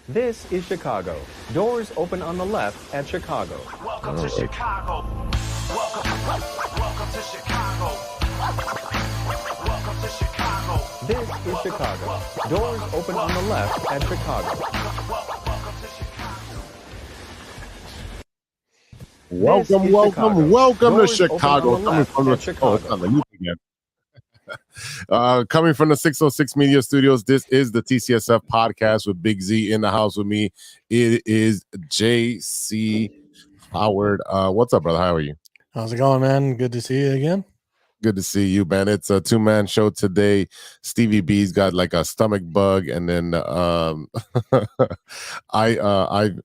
This is Chicago. Doors open on the left at Chicago. Welcome to Chicago. Welcome to Chicago. Welcome to Chicago. This is Chicago. Doors open on the left at Chicago. Welcome to Chicago. Coming from the Chicago. Coming from the 606 Media Studios, this is the TCSF podcast with Big Z in the house with me. It is JC Howard. What's up, brother? How are you? How's it going, man? Good to see you again. Good to see you, man. It's a two-man show today. Stevie-B's got like a stomach bug, and then no, Ivan's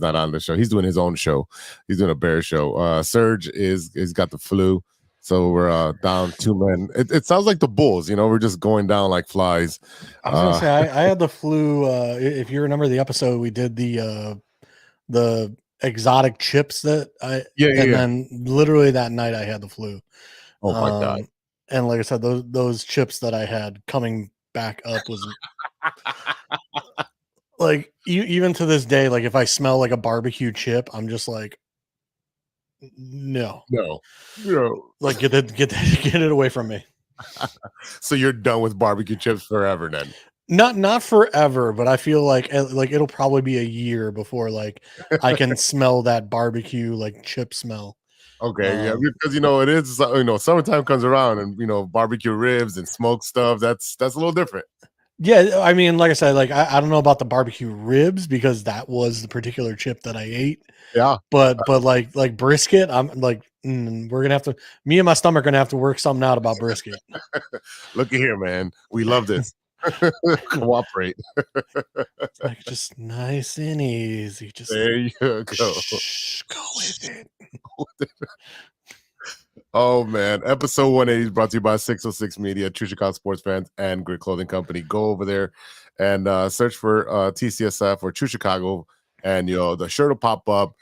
not on the show. He's doing his own show. He's doing a bear show. Serge is got the flu. So we're down two men. It sounds like the Bulls, we're just going down like flies. I was gonna say I had the flu. If you remember the episode, we did the exotic chips that then literally that night I had the flu. Oh my god! And like I said, those chips that I had coming back up was like even to this day, like if I smell like a barbecue chip, I'm just like, no, like get it away from me. So you're done with barbecue chips forever then? Not forever, but I feel like it'll probably be a year before like I can smell that barbecue like chip smell. Okay, because it is summertime comes around and barbecue ribs and smoked stuff. That's a little different. Yeah, I mean, like I said, like I don't know about the barbecue ribs because that was the particular chip that I ate. Yeah, but like brisket, I'm like we're gonna have to. Me and my stomach are gonna have to work something out about brisket. Look at here, man. We love this. Cooperate. Like just nice and easy. Just there you go. Go with it. Oh man, episode 180 is brought to you by 606 Media, True Chicago sports fans, and Great Clothing Company. Go over there and search for TCSF or True Chicago, and the shirt will pop up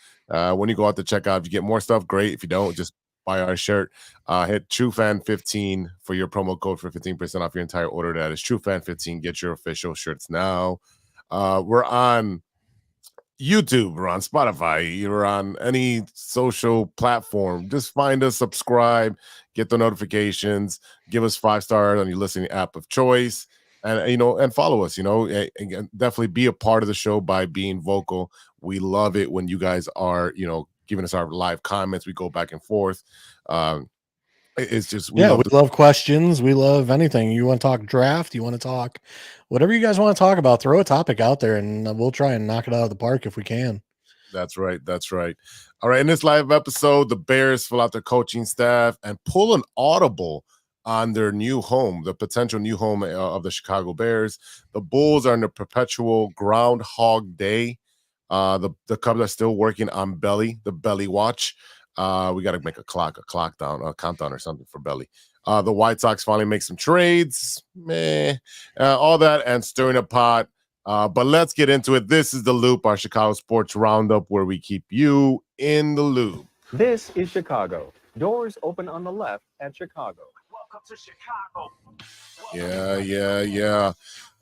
when you go out to checkout. If you get more stuff, great. If you don't, just buy our shirt. Hit TrueFan15 for your promo code for 15% off your entire order. That is TrueFan15. Get your official shirts now. We're on YouTube, we're on Spotify, you're on any social platform. Just find us, subscribe, get the notifications, give us 5 stars on your listening app of choice, and and follow us. And definitely be a part of the show by being vocal. We love it when you guys are giving us our live comments. We go back and forth. It's just we love questions. We love anything. You want to talk draft? You want to talk whatever you guys want to talk about? Throw a topic out there, and we'll try and knock it out of the park if we can. That's right. All right. In this live episode, the Bears fill out their coaching staff and pull an audible on their new home, the potential new home of the Chicago Bears. The Bulls are in the perpetual Groundhog Day. The Cubs are still working on Belli, the Belli watch. We got to make a countdown or something for Belli. The White Sox finally make some trades, all that and stirring a pot. But let's get into it. This is The Loop, our Chicago sports roundup, where we keep you in the loop. This is Chicago. Doors open on the left at Chicago. Welcome to Chicago. Yeah.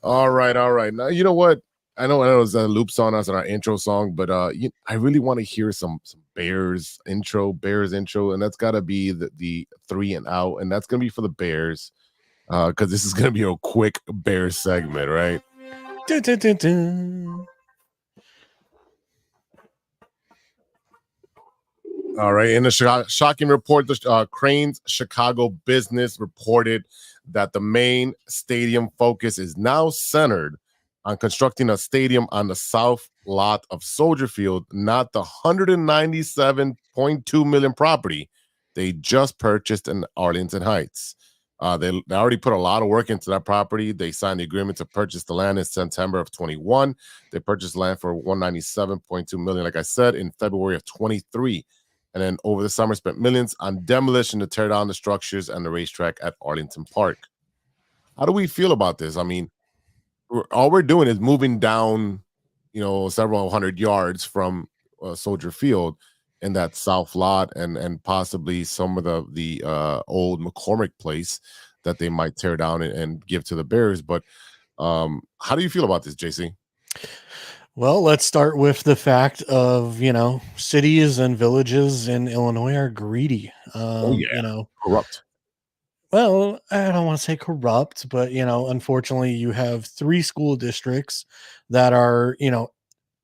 All right. Now, you know what? I know there's a loop song as our intro song, but I really want to hear some Bears intro, and that's got to be the 3 and out, and that's going to be for the Bears because this is going to be a quick Bears segment, right? Dun, dun, dun, dun. All right. In a shocking report, the Crane's Chicago Business reported that the main stadium focus is now centered on constructing a stadium on the south lot of Soldier Field, not the $197.2 million property they just purchased in Arlington Heights. They already put a lot of work into that property. They signed the agreement to purchase the land in September of 21. They purchased land for $197.2 million, like I said, in February of 23. And then over the summer spent millions on demolition to tear down the structures and the racetrack at Arlington Park. How do we feel about this? I mean, all we're doing is moving down, several hundred yards from Soldier Field in that south lot, and possibly some of the old McCormick place that they might tear down and give to the Bears. But how do you feel about this, JC? Well, let's start with the fact of, cities and villages in Illinois are greedy. Oh yeah, corrupt. Well, I don't want to say corrupt, but, unfortunately, you have three school districts that are,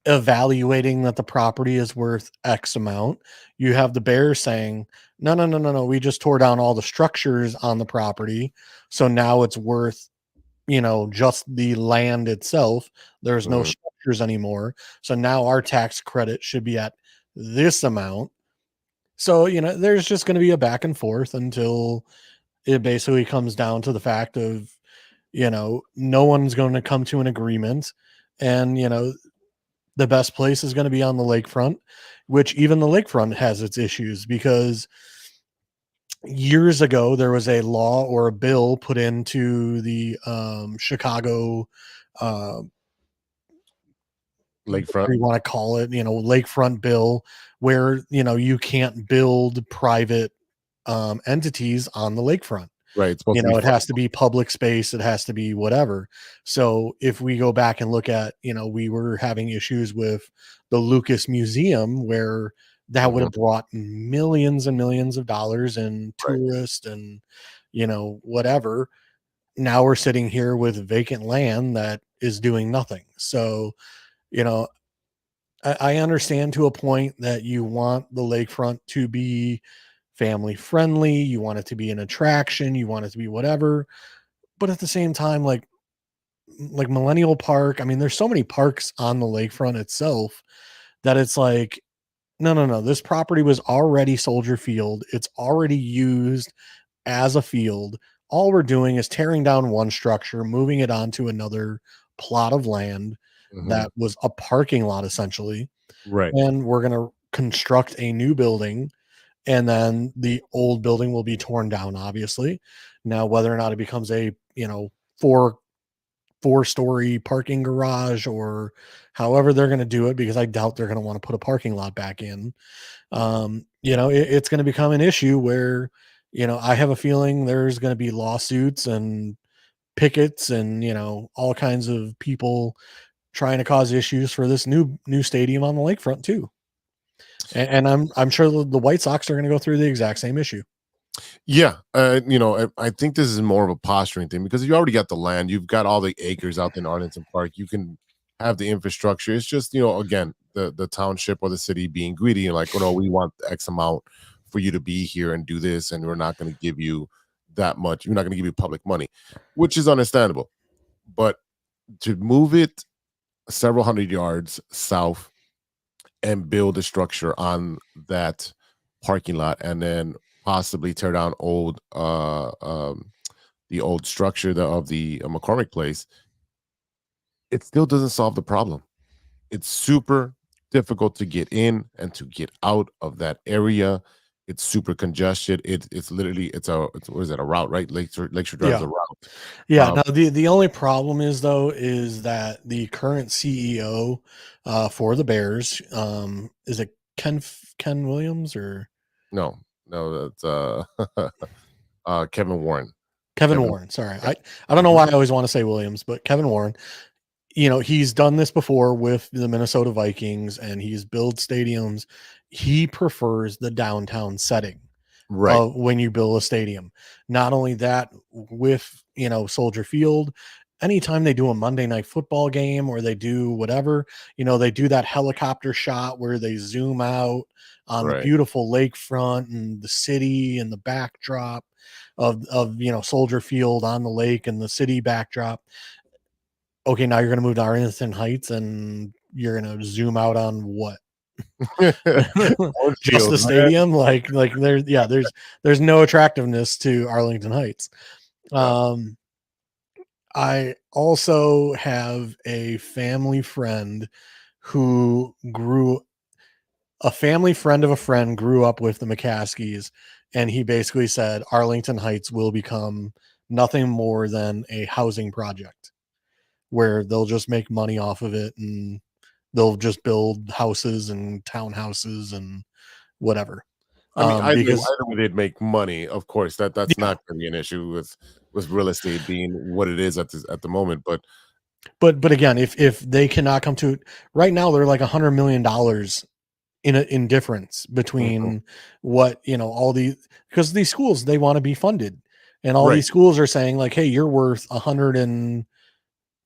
evaluating that the property is worth X amount. You have the Bears saying, no, no, no, no, no. We just tore down all the structures on the property. So now it's worth, just the land itself. There's no Mhm. structures anymore. So now our tax credit should be at this amount. So, there's just going to be a back and forth until it basically comes down to the fact of, no one's going to come to an agreement. And, the best place is going to be on the lakefront, which even the lakefront has its issues because years ago there was a law or a bill put into the Chicago, uh, Lakefront. whatever you want to call it, lakefront bill, where you can't build private entities on the lakefront. Right. It's supposed to be It fun. has to be public space. It has to be whatever. So if we go back and look at, we were having issues with the Lucas Museum where that would Mhm. have brought millions and millions of dollars in Right. tourists and, whatever. Now we're sitting here with vacant land that is doing nothing. So, you know, I understand to a point that you want the lakefront to be family friendly. You want it to be an attraction. You want it to be whatever. But at the same time, like Millennial Park, I mean, there's so many parks on the lakefront itself that it's like, no, no, no. This property was already Soldier Field. It's already used as a field. All we're doing is tearing down one structure, moving it onto another plot of land Mhm. that was a parking lot essentially. Right. And we're going to construct a new building, and then the old building will be torn down, obviously. Now, whether or not it becomes a, four-story parking garage or however they're going to do it, because I doubt they're going to want to put a parking lot back in. It's going to become an issue where, I have a feeling there's going to be lawsuits and pickets and, all kinds of people trying to cause issues for this new stadium on the lakefront too. And I'm sure the White Sox are going to go through the exact same issue. Yeah, I think this is more of a posturing thing because you already got the land, you've got all the acres out in Arlington Park, you can have the infrastructure. It's just again the township or the city being greedy and like, oh no, we want X amount for you to be here and do this, and we're not going to give you that much. We're not going to give you public money, which is understandable. But to move it several hundred yards south and build a structure on that parking lot and then possibly tear down the old structure of the McCormick place, it still doesn't solve the problem. It's super difficult to get in and to get out of that area. It's super congested. It's literally what is that, a route, right? Lakeshore Drive is Yeah. a route. Yeah. Now the only problem is though, is that the current CEO for the Bears, is it Ken Williams or No, that's Kevin Warren. Kevin Kevin. Warren? Sorry. I don't know why I always want to say Williams, but Kevin Warren, he's done this before with the Minnesota Vikings and he's built stadiums. He prefers the downtown setting Right. when you build a stadium. Not only that, with, Soldier Field, anytime they do a Monday night football game or they do whatever, they do that helicopter shot where they zoom out on the Right. beautiful lakefront and the city and the backdrop of Soldier Field on the lake and the city backdrop. Okay, now you're going to move to Arlington Heights and you're going to zoom out on what? Just the stadium, like there's no attractiveness to Arlington Heights. I also have a family friend a family friend of a friend grew up with the McCaskies, and he basically said Arlington Heights will become nothing more than a housing project where they'll just make money off of it and they'll just build houses and townhouses and whatever. I mean, Because either way they'd make money. Of course, that's yeah, not going to be an issue with real estate being what it is at the moment. But But again, if they cannot come to right now, they're like $100 million in difference between what all these, because these schools, they want to be funded, and all Right. these schools are saying like, hey, you're worth 100 and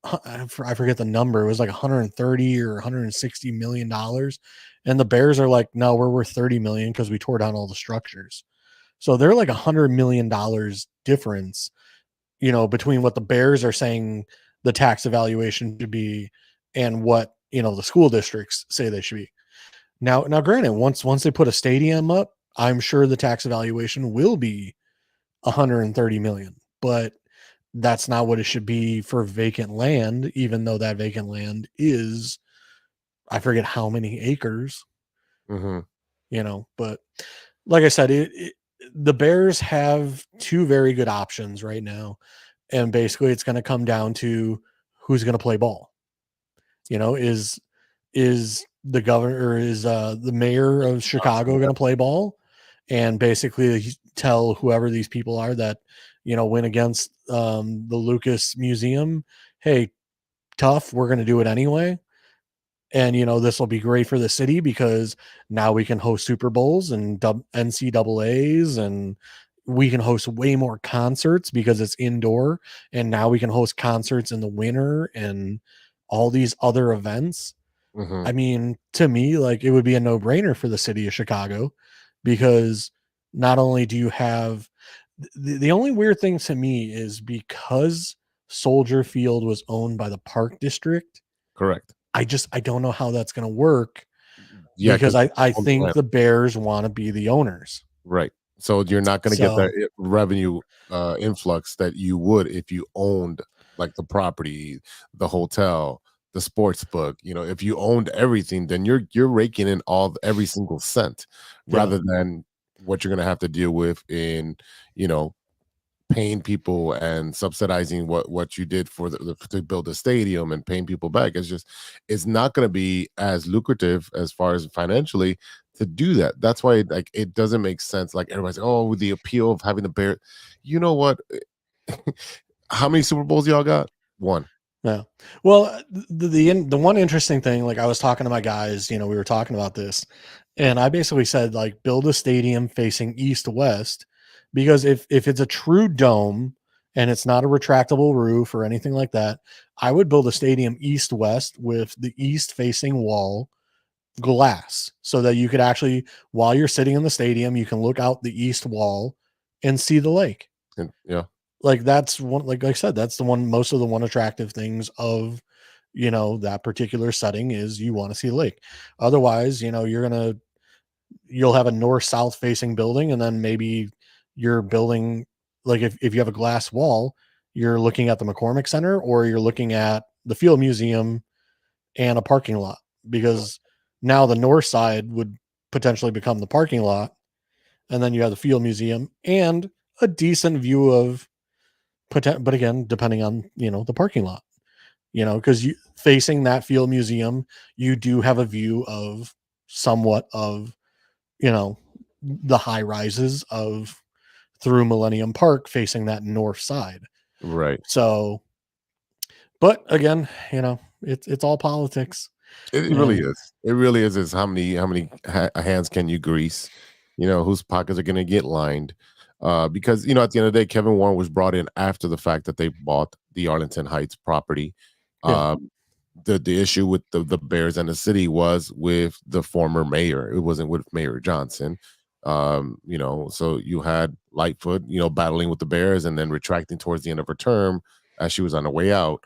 I forget the number. It was like 130 or 160 million dollars, and the Bears are like, no, we're worth 30 million because we tore down all the structures. So they're like $100 million difference, between what the Bears are saying the tax evaluation should be and what the school districts say they should be. Now, granted, once they put a stadium up, I'm sure the tax evaluation will be 130 million, but that's not what it should be for vacant land, even though that vacant land is, I forget how many acres, but like I said, the Bears have two very good options right now. And basically it's going to come down to who's going to play ball. Is the governor, is the mayor of Chicago going to play ball and basically tell whoever these people are that, went against the Lucas Museum, hey, tough, we're going to do it anyway. And, this will be great for the city because now we can host Super Bowls and NCAAs, and we can host way more concerts because it's indoor. And now we can host concerts in the winter and all these other events. I mean, to me, like, it would be a no-brainer for the city of Chicago, because not only do you have the only weird thing to me is because Soldier Field was owned by the Park District. Correct. I don't know how that's going to work. Yeah, because I think the Bears want to be the owners. Right. So you're not going to get that revenue influx that you would if you owned like the property, the hotel, the sports book. If you owned everything, then you're raking in every single cent, rather than what you're going to have to deal with in paying people and subsidizing what you did for to build a stadium and paying people back. It's not going to be as lucrative as far as financially to do that. That's why it doesn't make sense. Like everybody's with the appeal of having the Bear. You know what? How many Super Bowls y'all got? One. Yeah. Well, the one interesting thing, like I was talking to my guys, we were talking about this, and I basically said, like, build a stadium facing east-west, because if it's a true dome and it's not a retractable roof or anything like that, I would build a stadium east-west with the east-facing wall glass, so that you could actually, while you're sitting in the stadium, you can look out the east wall and see the lake. Yeah. Like that's one, like I said, that's most of the one attractive things of, that particular setting is you want to see the lake. Otherwise, you'll have a north-south facing building, and then maybe you're building, like if you have a glass wall, you're looking at the McCormick Center, or you're looking at the Field Museum and a parking lot, because now the north side would potentially become the parking lot. And then you have the Field Museum and a decent view of, but again, depending on, the parking lot, because you facing that Field Museum, you do have a view of somewhat of, the high rises of through Millennium Park facing that north side. Right. So, but again, it's all politics. It really is. It really is. Is how many hands can you grease? Whose pockets are going to get lined? Because at the end of the day, Kevin Warren was brought in after the fact that they bought the Arlington Heights property. The issue with the Bears and the city was with the former mayor. It wasn't with Mayor Johnson. So you had Lightfoot, battling with the Bears and then retracting towards the end of her term as she was on her way out.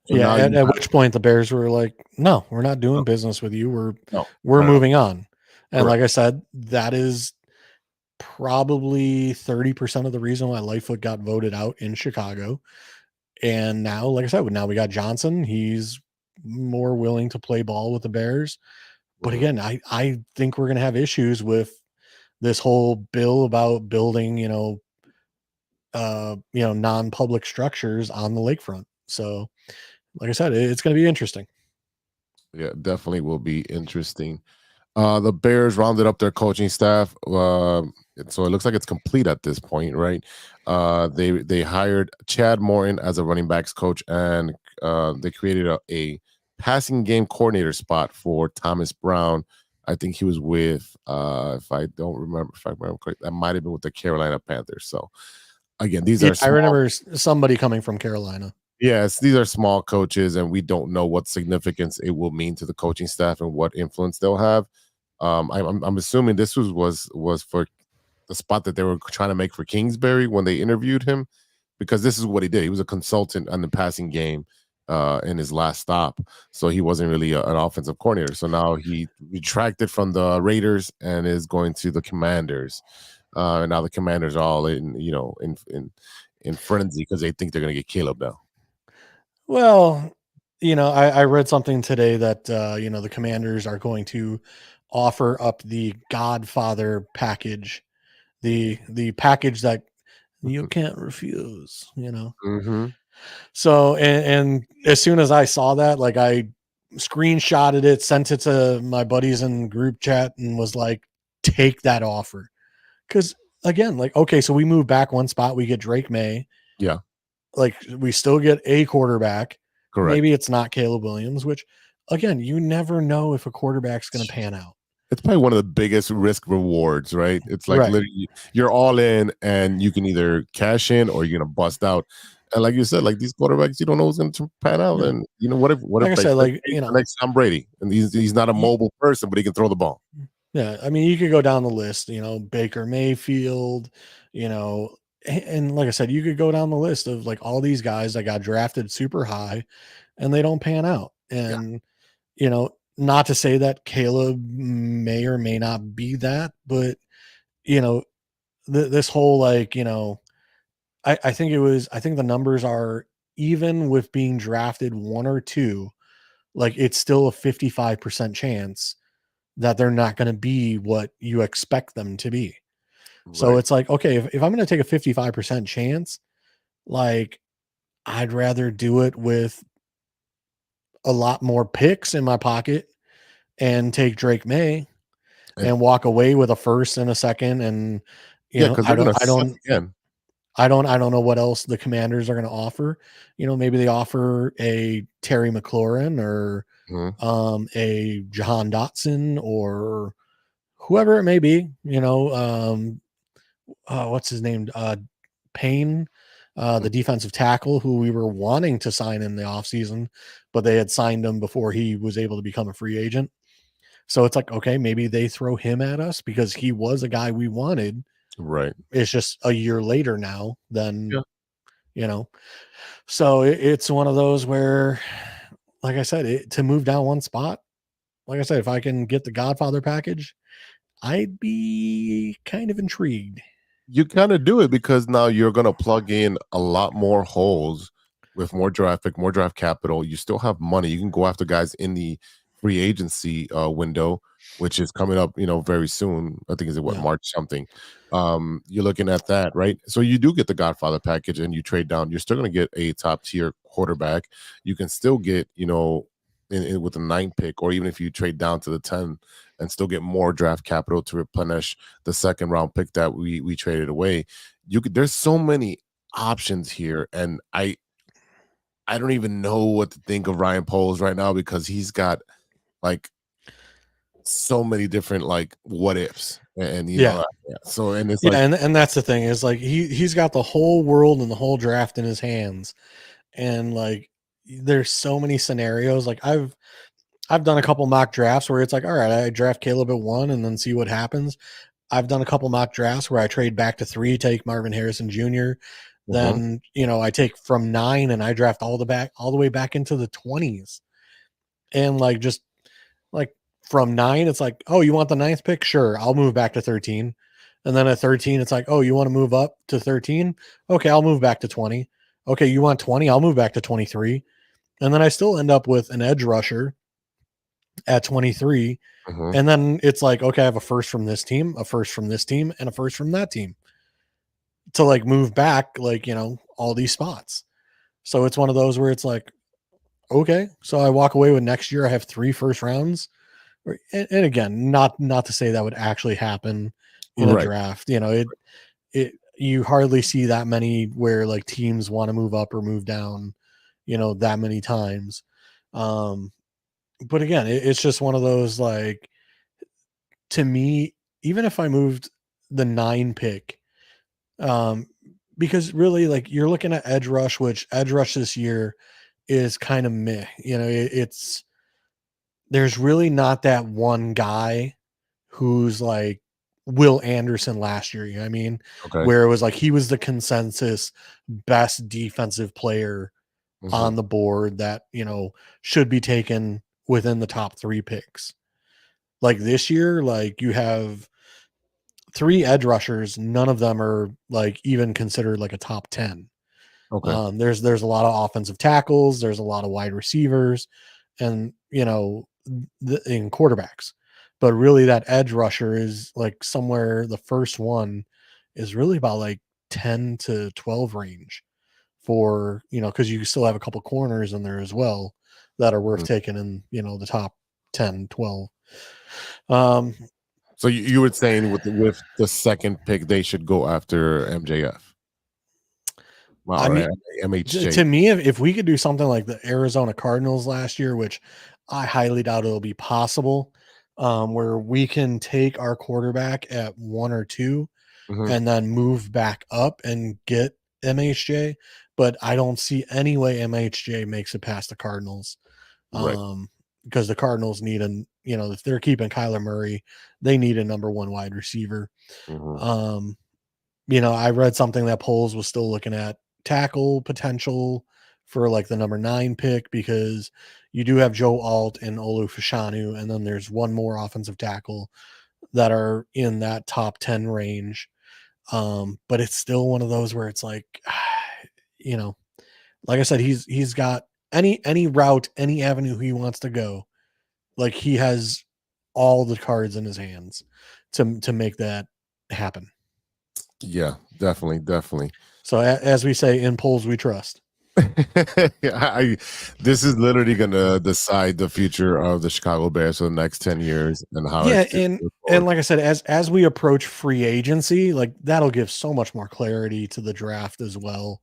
So at which point the Bears were like, no, we're not doing business with you. We're moving on. And like I said, that is probably 30% of the reason why Lightfoot got voted out in Chicago. And now, like I said, now we got Johnson. He's more willing to play ball with the Bears. But again, I think we're going to have issues with this whole bill about building, non-public structures on the lakefront. So, like I said, it's going to be interesting. Yeah, definitely will be interesting. The Bears rounded up their coaching staff, so it looks like it's complete at this point, right? They hired Chad Morton as a running backs coach and they created a passing game coordinator spot for Thomas Brown. I think he was with, if I remember correctly, that might have been with the Carolina Panthers. So again, these are I remember somebody coming from Carolina. Yes, these are small coaches, and we don't know what significance it will mean to the coaching staff and what influence they'll have. I'm assuming this was for the spot that they were trying to make for Kingsbury when they interviewed him, because this is what he did. He was a consultant on the passing game in his last stop, so he wasn't really an offensive coordinator. So now he retracted from the Raiders and is going to the Commanders. And now the Commanders are all in frenzy because they think they're going to get Caleb now. Well, I read something today that the Commanders are going to offer up the Godfather package, the package that you can't refuse, Mm-hmm. So, and as soon as I saw that, like, I screenshotted it, sent it to my buddies in group chat, and was like, take that offer. Because again, like, okay, so we move back one spot, we get Drake May. Yeah. Like, we still get a quarterback. Correct. Maybe it's not Caleb Williams, which again, you never know if a quarterback's going to pan out. It's probably one of the biggest risk rewards, right? It's like Right. literally you're all in and you can either cash in or you're going to bust out. And like you said, like these quarterbacks, you don't know who's going to pan out. Yeah. And what if Like I said, like, the next Tom Brady, and he's not a mobile person, but he can throw the ball. Yeah. I mean, you could go down the list, Baker Mayfield, and like I said, you could go down the list of like all these guys that got drafted super high and they don't pan out. And, not to say that Caleb may or may not be that, but, this whole, like, I think the numbers are, even with being drafted 1 or 2, like, it's still a 55% chance that they're not going to be what you expect them to be. Right. So it's like, okay, if I'm going to take a 55% chance, like, I'd rather do it with a lot more picks in my pocket and take Drake May and walk away with a first and a second. And, I don't know what else the Commanders are going to offer. Maybe they offer a Terry McLaurin or a Jahan Dotson or whoever it may be, what's his name? Payne, the defensive tackle who we were wanting to sign in the offseason, but they had signed him before he was able to become a free agent. So it's like, okay, maybe they throw him at us because he was a guy we wanted. Right. It's just a year later now than, so it's one of those where, like I said, to move down one spot, like I said, if I can get the Godfather package, I'd be kind of intrigued. You kind of do it because now you're going to plug in a lot more holes with more draft pick, more draft capital. You still have money. You can go after guys in the free agency window, which is coming up, very soon. I think March something. You're looking at that, right? So you do get the Godfather package and you trade down. You're still going to get a top tier quarterback. You can still get, with the 9th pick, or even if you trade down to the 10 and still get more draft capital to replenish the 2nd round pick that we traded away. There's so many options here, and I don't even know what to think of Ryan Poles right now because he's got like so many different like what ifs, and so and it's and that's the thing is like he's got the whole world and the whole draft in his hands, and like there's so many scenarios. Like I've done a couple mock drafts where it's like, all right, I draft Caleb at 1 and then see what happens. I've done a couple mock drafts where I trade back to 3, take Marvin Harrison Jr. Then, I take from 9 and I draft all the way back into the 20s. And like, just like from 9, it's like, oh, you want the 9th pick? Sure. I'll move back to 13. And then at 13, it's like, oh, you want to move up to 13? Okay. I'll move back to 20. Okay. You want 20? I'll move back to 23. And then I still end up with an edge rusher at 23. And then it's like, okay, I have a first from this team, a first from this team, and a first from that team to like move back, like, all these spots. So it's one of those where it's like, okay, so I walk away with next year, I have 3 first rounds. And again, not to say that would actually happen in a draft. You hardly see that many where like teams want to move up or move down, that many times. But again, it's just one of those, like, to me, even if I moved the 9 pick, because really, like, you're looking at edge rush, which edge rush this year is kind of meh. It's there's really not that one guy who's like Will Anderson last year. You know what I mean? Okay. Where it was like he was the consensus best defensive player on the board that, should be taken within the top 3 picks. Like this year, like you have 3 edge rushers, none of them are like even considered like a top 10. Okay. There's a lot of offensive tackles, there's a lot of wide receivers, and in quarterbacks. But really that edge rusher is like somewhere, the first one is really about like 10 to 12 range for, because you still have a couple corners in there as well that are worth taking in, the top 10, 12. So you were saying with the second pick, they should go after MJF. I mean, MHJ. to me, if we could do something like the Arizona Cardinals last year, which I highly doubt it'll be possible, where we can take our quarterback at 1 or 2 and then move back up and get MHJ. But I don't see any way MHJ makes it past the Cardinals. Right. Because the Cardinals need if they're keeping Kyler Murray, they need a number 1 wide receiver. I read something that Poles was still looking at tackle potential for like the number 9 pick, because you do have Joe Alt and Olu Fashanu, and then there's one more offensive tackle that are in that top 10 range. But it's still one of those where it's like, like I said, he's got any route, any avenue he wants to go. Like he has all the cards in his hands to make that happen. Yeah, definitely. So as we say, in polls we trust. This is literally going to decide the future of the Chicago Bears for the next 10 years and how. Yeah, and like I said, as we approach free agency, like that'll give so much more clarity to the draft as well.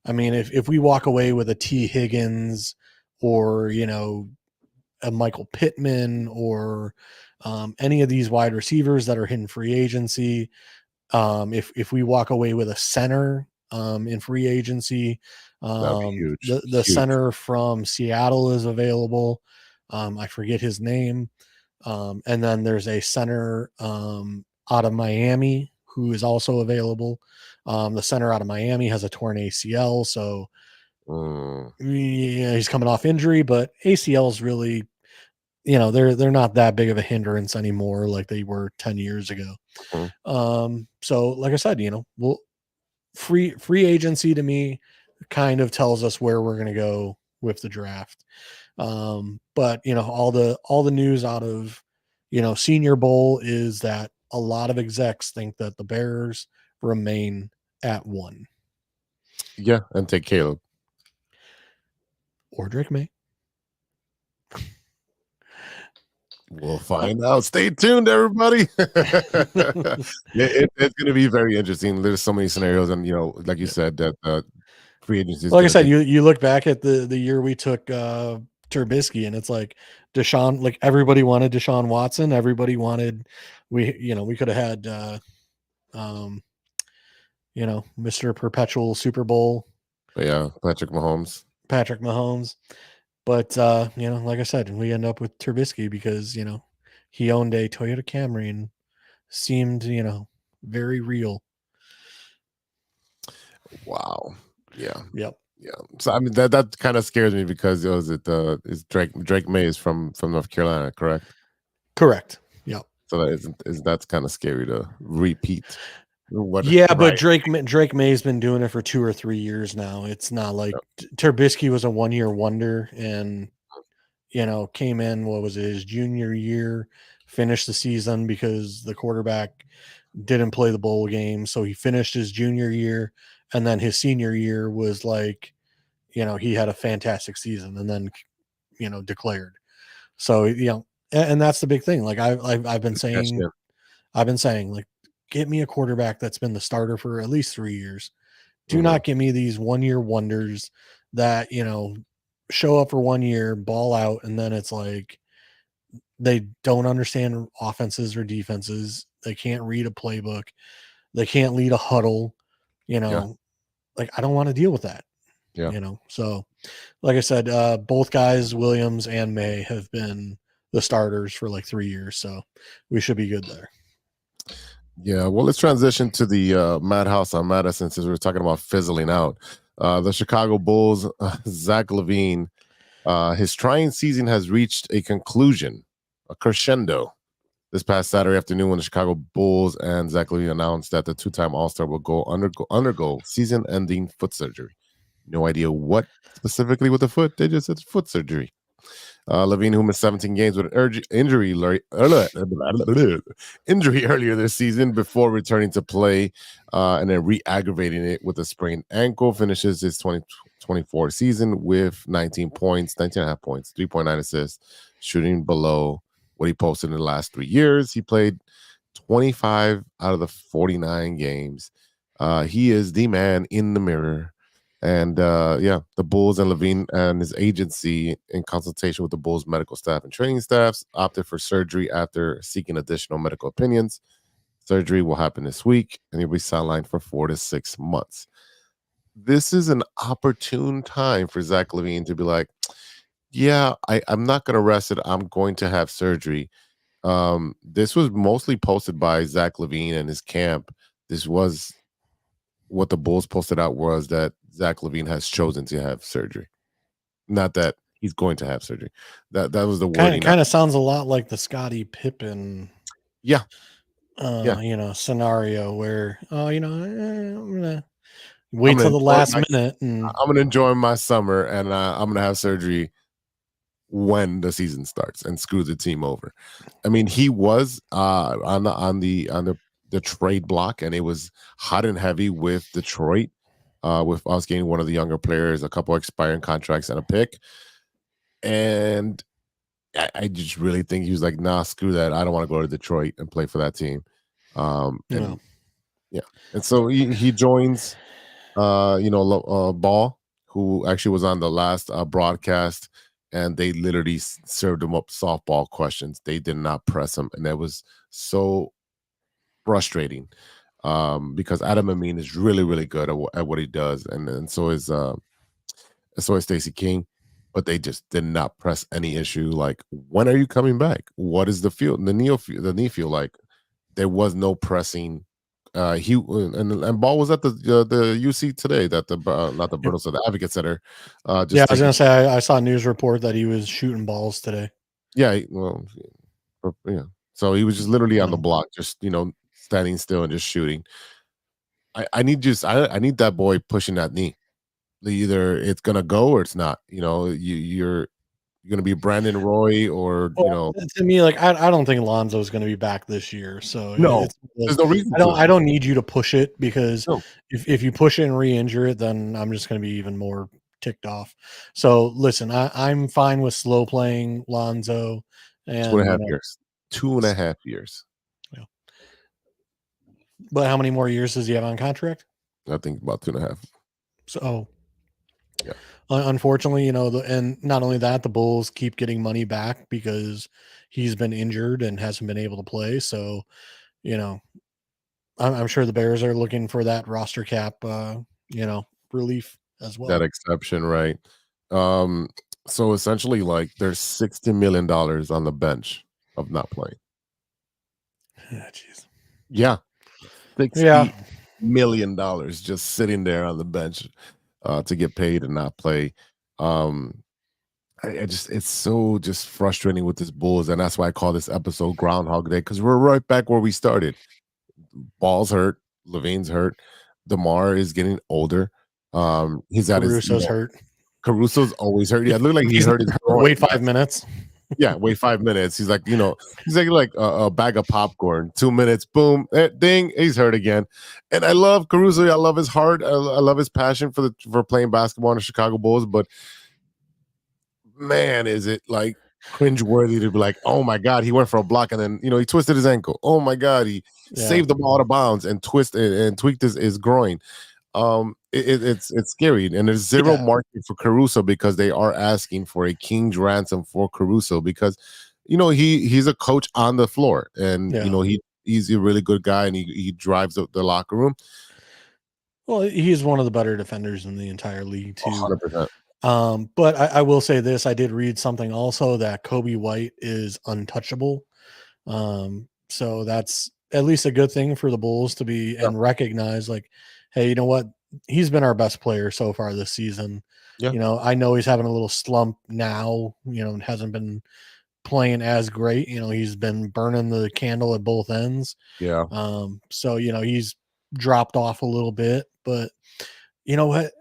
I mean, if we walk away with a T. Higgins or a Michael Pittman or any of these wide receivers that are hitting free agency, if we walk away with a center in free agency, huge. The center from Seattle is available. I forget his name. And then there's a center out of Miami who is also available. The center out of Miami has a torn ACL, so he's coming off injury, but ACLs really, they're not that big of a hindrance anymore like they were 10 years ago. So like I said, free agency to me kind of tells us where we're going to go with the draft. But all the news out of Senior Bowl is that a lot of execs think that the Bears remain at 1. Yeah, and take Caleb or Drake May. We'll find out. Stay tuned, everybody. It's going to be very interesting. There's so many scenarios, and like you said, that free agency. Like I said, you look back at the year we took Trubisky, and it's like Deshaun. Like everybody wanted Deshaun Watson. Everybody wanted we could have had Mr. Perpetual Super Bowl. Yeah, Patrick Mahomes. But like I said, we end up with Trubisky because he owned a Toyota Camry and seemed very real. Wow. Yeah. Yep. Yeah. So I mean that kind of scares me because is Drake May is from North Carolina, correct? Correct. Yep. So that's kind of scary to repeat. But Drake May's been doing it for 2 or 3 years now. It's not like Trubisky was a 1-year wonder and came in, what was it, his junior year, finished the season because the quarterback didn't play the bowl game, so he finished his junior year, and then his senior year was like he had a fantastic season and then declared. So and that's the big thing. Like I've been saying like, get me a quarterback that's been the starter for at least 3 years. Do not give me these 1-year wonders that, show up for 1 year, ball out, and then it's like they don't understand offenses or defenses. They can't read a playbook. They can't lead a huddle. You Yeah. know, like I don't want to deal with that. Yeah. You know, so like I said, both guys, Williams and May, have been the starters for like 3 years, so we should be good there. Yeah, well, let's transition to the madhouse on Madison since we're talking about fizzling out. The Chicago Bulls, Zach Lavine, his trying season has reached a conclusion, a crescendo. This past Saturday afternoon, when the Chicago Bulls and Zach Lavine announced that the two-time All-Star will undergo season-ending foot surgery. No idea what specifically with the foot. They just said foot surgery. Lavine, who missed 17 games with an injury earlier this season before returning to play and then re-aggravating it with a sprained ankle, finishes his 2024 season with 19 points, 19 and a half points, 3.9 assists, shooting below what he posted in the last 3 years. He played 25 out of the 49 games. He is the man in the mirror. And the Bulls and Lavine and his agency, in consultation with the Bulls medical staff and training staffs, opted for surgery after seeking additional medical opinions. Surgery will happen this week, and he'll be sidelined for 4 to 6 months. This is an opportune time for Zach Lavine to be like, yeah, I'm not going to rest it. I'm going to have surgery. This was mostly posted by Zach Lavine and his camp. This was what the Bulls posted out was that Zach Lavine has chosen to have surgery, not that he's going to have surgery. That was the wording. Kind of sounds a lot like the Scottie Pippen, scenario where I'm gonna wait till the last minute, and I'm gonna enjoy my summer, and I'm gonna have surgery when the season starts and screw the team over. I mean, he was on the trade block, and it was hot and heavy with Detroit, with us getting one of the younger players, a couple expiring contracts, and a pick. And I just really think he was like, nah, screw that. I don't want to go to Detroit and play for that team. And so he joins, Ball, who actually was on the last broadcast, and they literally served him up softball questions. They did not press him, and that was so frustrating, because Adam Amin is really, really good at what he does, and so is Stacey King, but they just did not press any issue. Like, when are you coming back? What is the knee feel like? There was no pressing. And Ball was at the UC today, that not the Bruno, so the Advocate Center. I was gonna say I saw a news report that he was shooting balls today. Yeah, so he was just literally on the block, just standing still and just shooting. I need that boy pushing that knee. Either it's gonna go or it's not. You're gonna be Brandon Roy, or to me, like I don't think Lonzo's gonna be back this year. So no, there's no reason. I don't need you to push it, because if you push it and re-injure it, then I'm just gonna be even more ticked off. So listen, I'm fine with slow playing Lonzo. And 2.5 years. 2.5 years. Yeah. But how many more years does he have on contract? I think about 2.5. So, yeah. Unfortunately, and not only that, the Bulls keep getting money back because he's been injured and hasn't been able to play. So, I'm sure the Bears are looking for that roster cap, relief as well. That exception, right? So essentially, like, there's $60 million on the bench of not playing. Jeez. Yeah. $60 million just sitting there on the bench to get paid and not play. It's so just frustrating with this Bulls, and that's why I call this episode Groundhog Day, because we're right back where we started. Ball's hurt, Lavine's hurt, DeMar is getting older. He's at Caruso's hurt. Caruso's always hurt. Yeah, it looked like he hurt his groin. Wait 5 minutes. Yeah, wait 5 minutes. He's like, he's like a bag of popcorn. 2 minutes, boom, ding, he's hurt again. And I love Caruso. I love his heart. I love his passion for playing basketball in the Chicago Bulls. But man, is it like cringeworthy to be like, oh my God, he went for a block and then he twisted his ankle. Oh my God, he saved the ball out of bounds and tweaked his groin. it's scary, and there's zero Yeah. market for Caruso because they are asking for a king's ransom for Caruso because he's a coach on the floor, and Yeah. he's a really good guy, and he drives the locker room. Well, he's one of the better defenders in the entire league too. 100%. But I will say this: I did read something also that Kobe White is untouchable. So that's at least a good thing for the Bulls to be and recognize, like, hey, you know what? He's been our best player so far this season. Yeah. I know he's having a little slump now. And hasn't been playing as great. He's been burning the candle at both ends. Yeah. So he's dropped off a little bit, but you know what?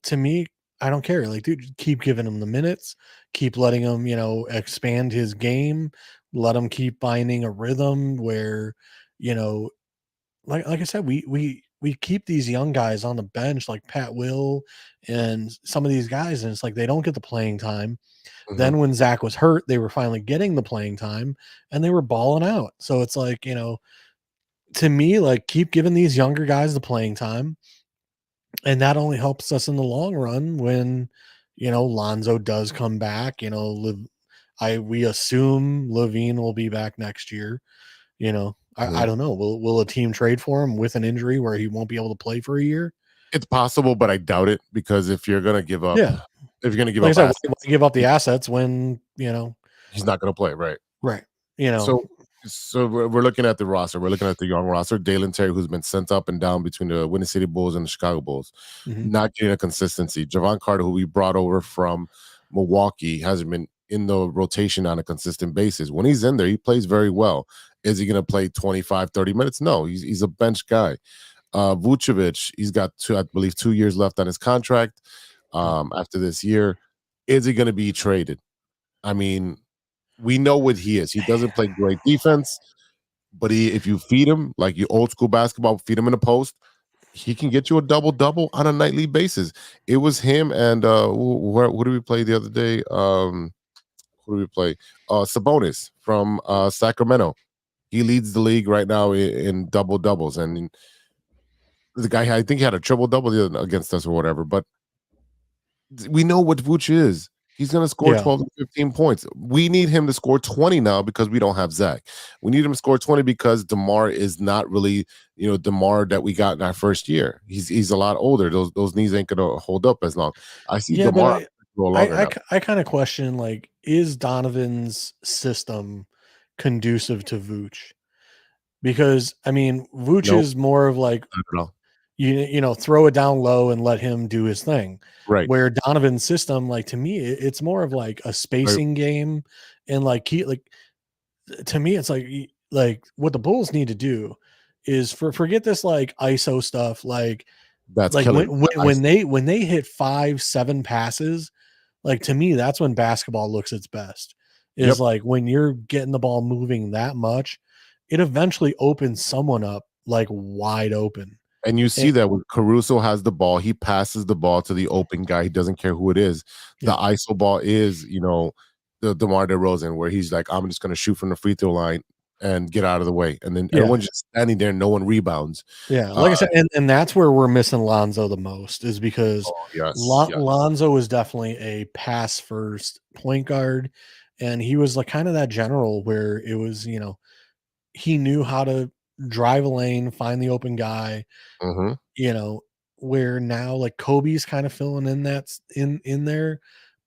To me, I don't care. Like, dude, keep giving him the minutes, keep letting him, expand his game, let him keep finding a rhythm where, like I said, we keep these young guys on the bench like Pat Will and some of these guys, and it's like they don't get the playing time. Mhm. Then when Zach was hurt, they were finally getting the playing time and they were balling out. So it's like, to me, like, keep giving these younger guys the playing time. And that only helps us in the long run when, Lonzo does come back. We assume Lavine will be back next year. I don't know. Will a team trade for him with an injury where he won't be able to play for a year? It's possible, but I doubt it because if you're gonna give up, Yeah. if you're gonna give Like I up, said, why give up the assets when, he's not gonna play, right? right. So we're looking at the roster. We're looking at the young roster. Dalen Terry, who's been sent up and down between the Windy City Bulls and the Chicago Bulls, not getting a consistency. Javon Carter, who we brought over from Milwaukee, hasn't been in the rotation on a consistent basis. When he's in there, he plays very well. Is he going to play 25, 30 minutes? No, he's a bench guy. Vucevic, he's got I believe 2 years left on his contract after this year. Is he going to be traded? I mean, we know what he is. He doesn't play great defense, but if you feed him like you old school basketball, feed him in the post, he can get you a double on a nightly basis. It was him and who did we play the other day? Who did we play? Sabonis from Sacramento. He leads the league right now in doubles, and the guy, I think he had a triple double against us or whatever. But we know what Vooch is. He's going to score 12 to 15 points. We need him to score 20 now because we don't have Zach. We need him to score 20 because DeMar is not really, DeMar that we got in our first year. He's a lot older. Those knees ain't going to hold up as long. I see DeMar go longer. I kind of question, like, is Donovan's system conducive to Vooch? Because, I mean, Vooch is more of like, throw it down low and let him do his thing. Right. Where Donovan's system, like, to me, it's more of like a spacing game, and to me, it's like what the Bulls need to do is forget this like ISO stuff. Like that's like when they hit 5-7 passes, like, to me, that's when basketball looks its best. Is like when you're getting the ball moving that much, it eventually opens someone up like wide open. And you see that when Caruso has the ball, he passes the ball to the open guy. He doesn't care who it is. The ISO ball is, the DeMar DeRozan, where he's like, I'm just going to shoot from the free throw line and get out of the way. And then everyone's just standing there. No one rebounds. Yeah. Like I said, and that's where we're missing Lonzo the most, is because Lonzo is definitely a pass first point guard. And he was like kind of that general where it was, he knew how to drive a lane, find the open guy, where now like Kobe's kind of filling in that's in there,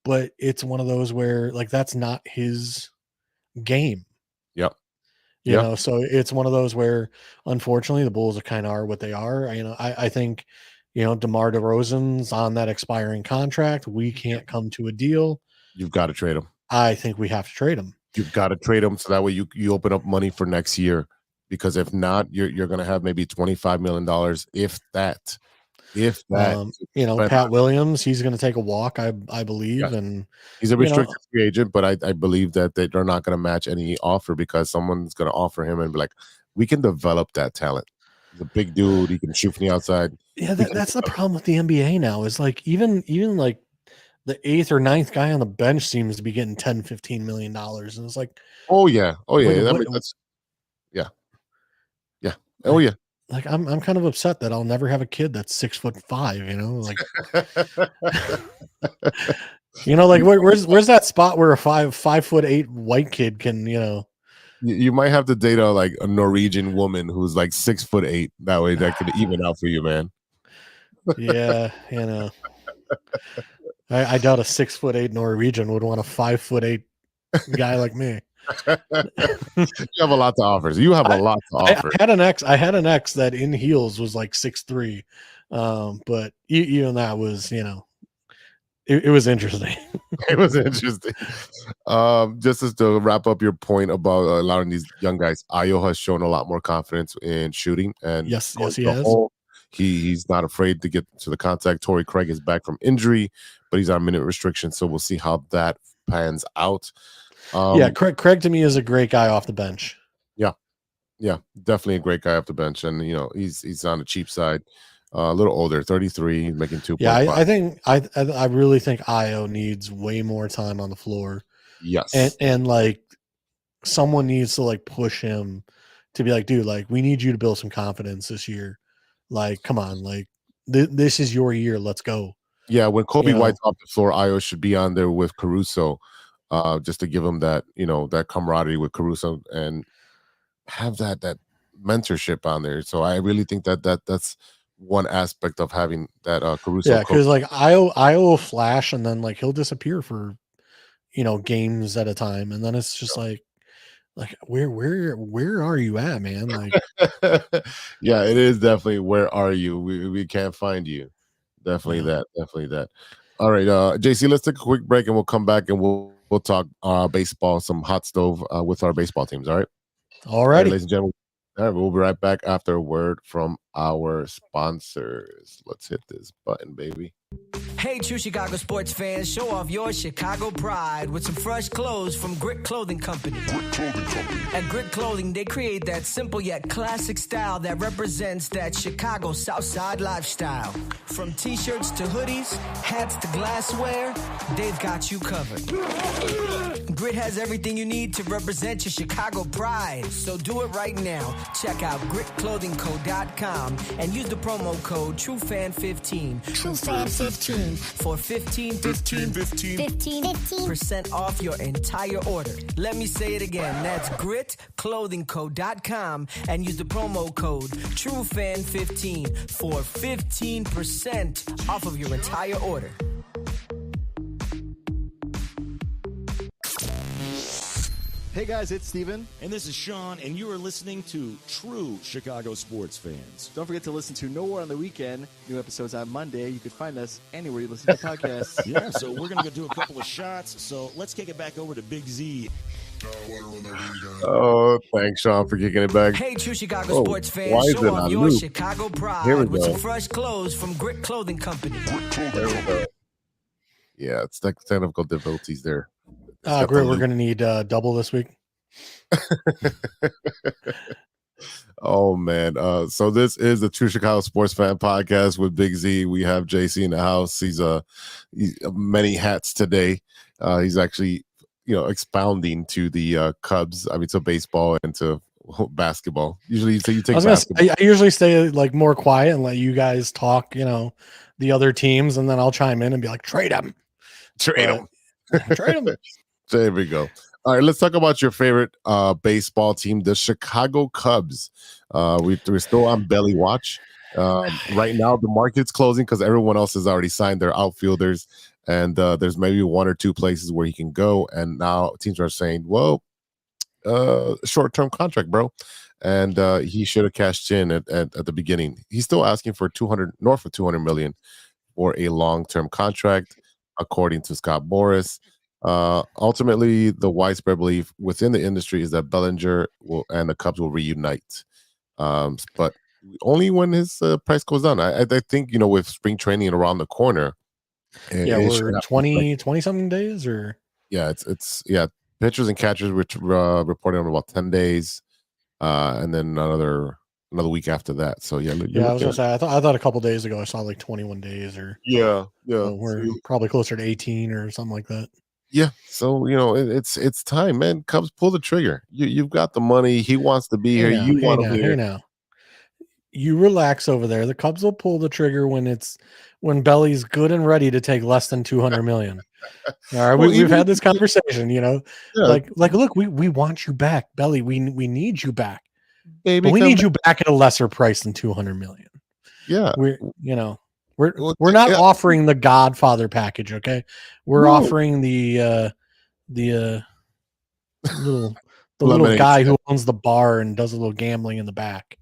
but it's one of those where like that's not his game. So it's one of those where unfortunately the Bulls are what they are. I think, DeMar DeRozan's on that expiring contract. We can't come to a deal. You've got to trade him. I think we have to trade him. You've got to trade him so that way you open up money for next year. Because if not, you're going to have maybe $25 million, if that. Pat Williams, he's going to take a walk, I believe, and he's a restricted free agent. But I believe that they're not going to match any offer because someone's going to offer him and be like, we can develop that talent. He's a big dude. He can shoot from the outside. Yeah, that's the problem with the NBA now. Is like even like the 8th or 9th guy on the bench seems to be getting $10-15 million, and it's like, yeah. like I'm kind of upset that I'll never have a kid that's 6'5", you know, like like where's that spot where a 5'8" white kid can, You might have to date like a Norwegian woman who's like 6'8". That way, that could even out for you, man. yeah, I doubt a 6'8" Norwegian would want a 5'8" guy like me. You have a lot to offer. So you have a lot to offer. I had an ex that in heels was like 6'3", but even that was, it was interesting. It was interesting. Just as to wrap up your point about allowing these young guys, Ayo has shown a lot more confidence in shooting, and yes, he has. He's not afraid to get to the contact. Torrey Craig is back from injury, but he's on minute restriction, so we'll see how that pans out. Craig to me is a great guy off the bench. Yeah, definitely a great guy off the bench, and he's on the cheap side. A little older, 33, making 2.5. Yeah, I really think Ayo needs way more time on the floor. Yes, and like someone needs to like push him to be like, dude, like we need you to build some confidence this year. Like, come on, like this is your year. Let's go. Yeah, when Kobe White's off the floor, Ayo should be on there with Caruso, just to give him that that camaraderie with Caruso and have that mentorship on there. So I really think that's one aspect of having that Caruso. Yeah, because like Ayo will flash and then like he'll disappear for games at a time, and then it's just like where are you at, man? Like yeah, it is definitely where are you? We can't find you. Definitely that. All right, JC, let's take a quick break and we'll come back and we'll talk baseball, some hot stove with our baseball teams. All right. All right, ladies and gentlemen. All right, we'll be right back after a word from our sponsors. Let's hit this button, baby. Hey, true Chicago sports fans, show off your Chicago pride with some fresh clothes from Grit Clothing Company. At Grit Clothing, they create that simple yet classic style that represents that Chicago Southside lifestyle. From t-shirts to hoodies, hats to glassware, they've got you covered. Grit has everything you need to represent your Chicago pride, so do it right now. Check out gritclothingco.com and use the promo code TrueFan15. TrueFan15 for 15% off your entire order. Let me say it again. That's gritclothingco.com and use the promo code TrueFan15 for 15% off of your entire order. Hey guys, it's Steven. And this is Sean, and you are listening to True Chicago Sports Fans. Don't forget to listen to No War on the Weekend. New episodes on Monday. You can find us anywhere you listen to podcasts. Yeah, so we're going to go do a couple of shots. So let's kick it back over to Big Z. Oh, thanks, Sean, for kicking it back. Hey, true Chicago sports fans, show off your Chicago pride with some fresh clothes from Grit Clothing Company. There we go. Yeah, it's technical difficulties there. Grit, we're going to need double this week. Oh, man. So this is the True Chicago Sports Fan Podcast with Big Z. We have JC in the house. He's many hats today. He's actually, expounding to the Cubs. I mean, to baseball and to basketball. Usually you take basketball. I usually stay like more quiet and let you guys talk, the other teams, and then I'll chime in and be like, trade them. Trade them. Trade them. There we go. All right, let's talk about your favorite baseball team, the Chicago Cubs. We're still on Belli watch. Right now, the market's closing because everyone else has already signed their outfielders, and there's maybe one or two places where he can go. And now teams are saying, well, short-term contract, bro. And he should have cashed in at the beginning. He's still asking for north of $200 million for a long-term contract, according to Scott Boras. Ultimately, the widespread belief within the industry is that Bellinger and the Cubs will reunite, but only when his price goes down. I think with spring training around the corner. We're 20 something days, or it's pitchers and catchers reporting on about 10 days, and then another week after that. So I was gonna say I thought a couple days ago I saw like 21 days, or so we're probably closer to 18 or something like that. Yeah, so it's time, man. Cubs, pull the trigger. You've got the money. He wants to be here. You want to be here now. you relax over there. The Cubs will pull the trigger when Belly's good and ready to take less than 200 million. All right, Well, we've even had this conversation, yeah, like look, we want you back, Belly. We need you back, baby, but we come need back. you back at a lesser price than 200 million. Yeah. We're Well, we're not yeah, offering the Godfather package, okay? We're no. offering the little Lemonade guy stand. who owns the bar and does a little gambling in the back.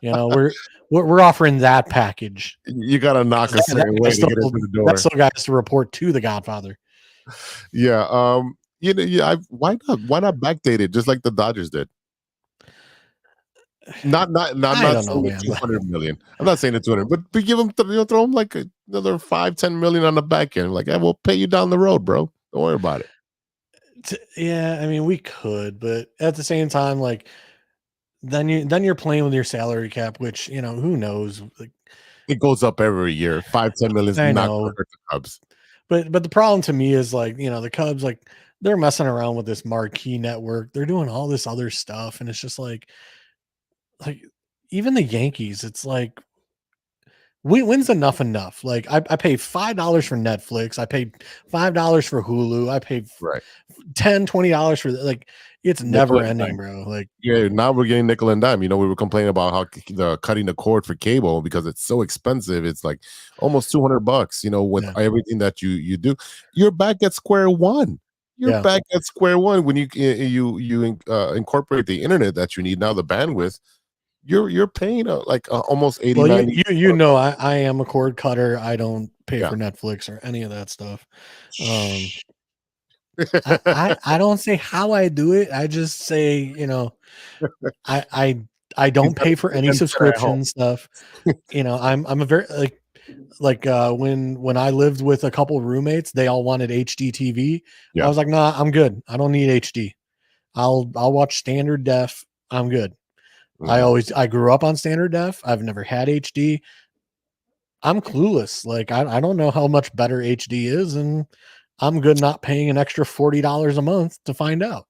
We're offering that package. You got to knock a certain way to get into the door. That still got us to report to the Godfather. Yeah. Yeah. Why not backdate it just like the Dodgers did? Not I don't know, saying man. 200 million. I'm not saying the 200, but give them throw them like another 5-10 million on the back end. Like, we'll pay you down the road, bro. Don't worry about it. Yeah, I mean, we could, but at the same time, like, then you're playing with your salary cap, which who knows. Like, It goes up every year. 5-10 million is I not know. going to hurt the Cubs. But the problem to me is, like, the Cubs, like, they're messing around with this marquee network. They're doing all this other stuff, and it's just like even the Yankees. It's like, when's enough? Like, I pay $5 for Netflix. I paid $5 for Hulu. I paid Right. $10-$20 for, like, it's Nickel never and ending, dime. bro. Like, Yeah, now we're getting nickel and dime. We were complaining about how cutting the cord for cable because it's so expensive. It's like almost $200. With everything that you do, you're back at square one. You're back at square one when you incorporate the internet that you need now, the bandwidth. You're paying like almost 80. well, 90. I am a cord cutter. I don't pay for Netflix or any of that stuff. I don't say how I do it. I just say, I don't pay for any subscription stuff. I'm a very when I lived with a couple roommates, they all wanted HD TV. Yeah. I was like, nah, I'm good. I don't need HD. I'll watch standard def. I'm good. Mhm. I grew up on standard def. I've never had HD. I'm clueless. Like, I don't know how much better HD is, and I'm good not paying an extra $40 a month to find out.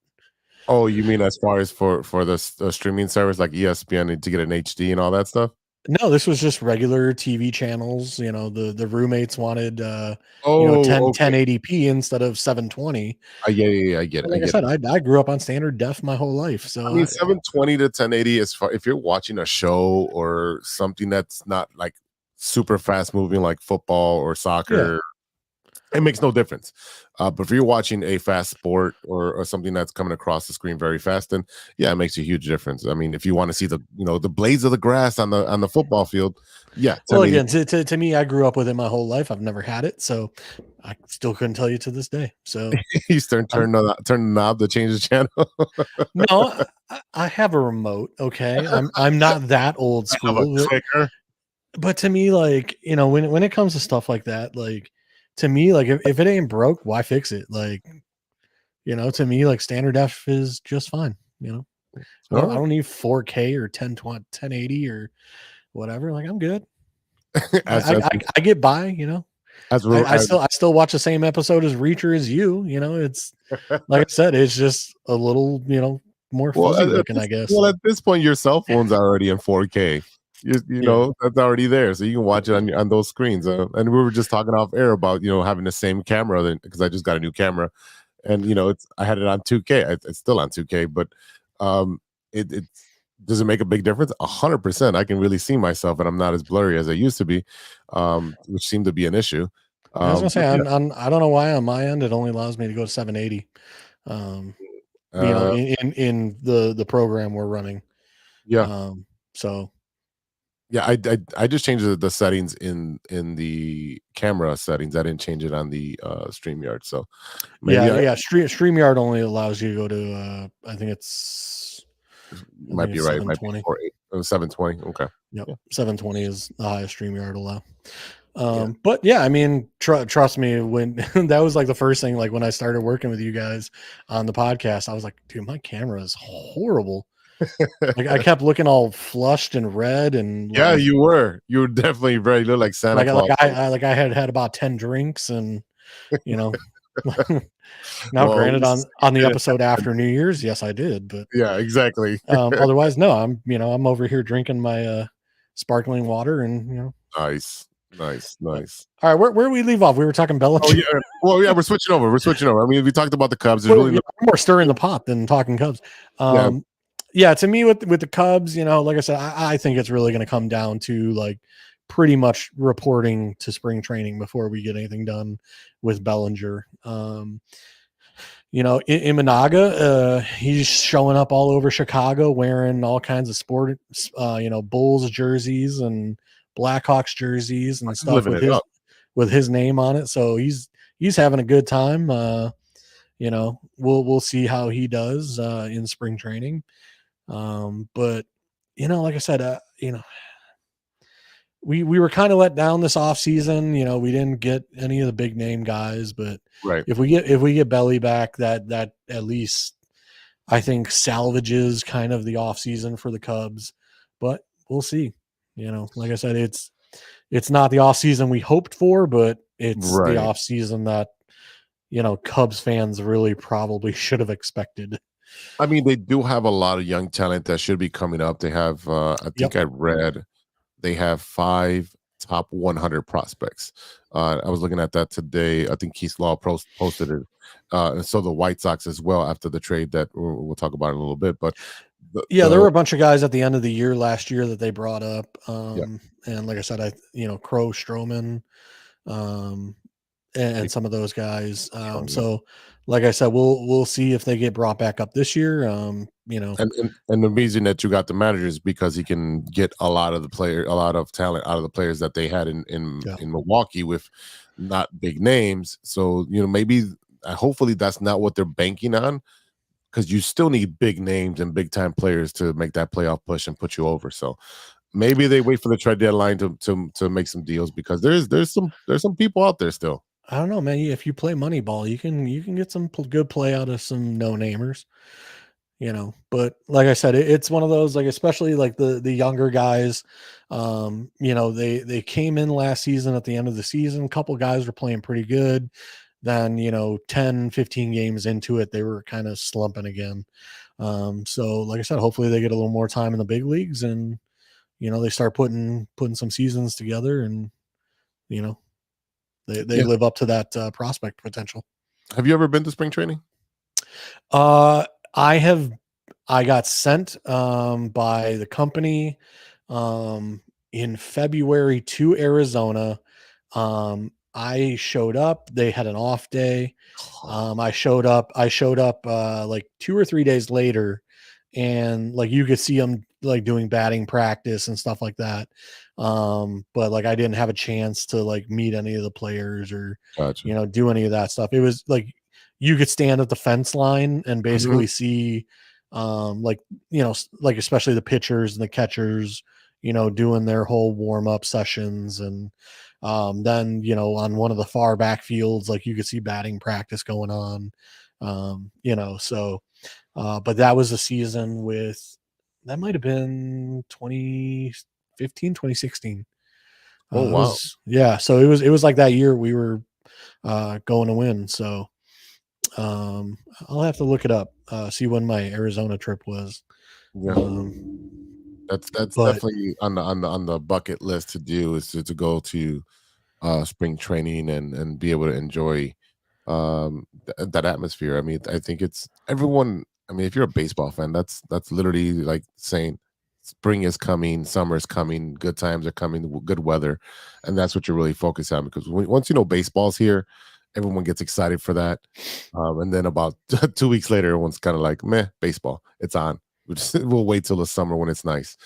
Oh, you mean as far as for the streaming service like ESPN to get an HD and all that stuff? No, this was just regular TV channels. The roommates wanted 1080p instead of 720. Yeah, I get it. Like I said, I grew up on standard def my whole life. So I mean, 720 to 1080 is far if you're watching a show or something that's not like super fast moving like football or soccer. It makes no difference. But if you're watching a fast sport or something that's coming across the screen very fast, then it makes a huge difference. I mean, if you want to see the blades of the grass on the football field, Well, again, to me, I grew up with it my whole life. I've never had it, so I still couldn't tell you to this day. So you turn the knob to change the channel. No, I have a remote. Okay, I'm not that old school. But to me, like, when it comes to stuff like that, like, to me, like, if it ain't broke, why fix it? Like, to me, like, standard def is just fine. I don't need 4K or 1080 or whatever. Like, I'm good. I get by. I still watch the same episode as Reacher as you. It's like I said, it's just a little more fuzzy looking, I guess. Well, at this point, your cell phone's already in 4K. That's already there, so you can watch it on those screens. And we were just talking off air about having the same camera because I just got a new camera, and I had it on 2K. It's still on 2K, but it does it make a big difference? 100%. I can really see myself, and I'm not as blurry as I used to be, which seemed to be an issue. I was gonna say, I don't know why on my end it only allows me to go to 780. In the program we're running. Yeah. So. Yeah, I just changed the settings in the camera settings. I didn't change it on the StreamYard. So StreamYard only allows you to go to I think it's might be right. 720. Might be 720. Okay. Yep. 720 is the highest StreamYard allow. But I mean, trust me, when that was like the first thing, like when I started working with you guys on the podcast, I was like, dude, my camera is horrible. Like, I kept looking all flushed and red, and you were definitely very look like Santa Claus. I had about 10 drinks, and now granted on the episode after New Year's, yes I did, but yeah, exactly. Otherwise no, I'm over here drinking my sparkling water, and Nice. All right, where we leave off? We were talking Bellinger. Oh yeah. Well, yeah, we're switching over. I mean, we talked about the Cubs. There's Well, really more stirring the pot than talking Cubs. Yeah, to me with the Cubs, like I said, I think it's really going to come down to like pretty much reporting to spring training before we get anything done with Bellinger. Imanaga, he's showing up all over Chicago wearing all kinds of sport, Bulls jerseys and Blackhawks jerseys and stuff with his name on it. So he's having a good time. We'll see how he does in spring training. But like I said, we were kind of let down this off season. We didn't get any of the big name guys, but right. If we get Belli back, that at least I think salvages kind of the off season for the Cubs. But we'll see. Like I said, it's not the off season we hoped for, but it's the off season that Cubs fans really probably should have expected. I mean, they do have a lot of young talent that should be coming up. They have, I read, they have 5 top 100 prospects. I was looking at that today. I think Keith Law posted it. And so the White Sox as well after the trade that we'll talk about in a little bit. But there were a bunch of guys at the end of the year last year that they brought up. And like I said, Crow, Stroman, and some of those guys. So like I said, we'll see if they get brought back up this year. And the reason that you got the manager is because he can get a lot of talent out of the players that they had in Milwaukee with not big names. So maybe hopefully that's not what they're banking on, because you still need big names and big time players to make that playoff push and put you over. So maybe they wait for the trade deadline to make some deals, because there's some people out there still. I don't know, man. If you play Moneyball, you can get some good play out of some no-namers, But like I said, it's one of those, like, especially like the younger guys. They came in last season at the end of the season. A couple guys were playing pretty good. Then 10, 15 games into it, they were kind of slumping again. So like I said, hopefully they get a little more time in the big leagues, and they start putting some seasons together, and They live up to that prospect potential. Have you ever been to spring training? I have. I got sent by the company in February to Arizona. I showed up. They had an off day. I showed up like 2 or 3 days later, and like you could see them like doing batting practice and stuff like that. But like I didn't have a chance to like meet any of the players or do any of that stuff. It was like you could stand at the fence line and basically see like especially the pitchers and the catchers, doing their whole warm-up sessions, and then on one of the far back fields, like you could see batting practice going on. But that was a season that might have been 2015, 2016. Oh wow. So it was like that year we were going to win. So I'll have to look it up, see when my Arizona trip was. That's definitely on the bucket list to do, is to go to spring training and be able to enjoy that atmosphere. I mean, I think it's everyone. I mean, if you're a baseball fan, that's literally like saying spring is coming, summer is coming, good times are coming, good weather, and that's what you're really focused on, because once baseball's here, everyone gets excited for that, and then about 2 weeks later, everyone's kind of like, meh, baseball, it's on. We'll wait till the summer when it's nice.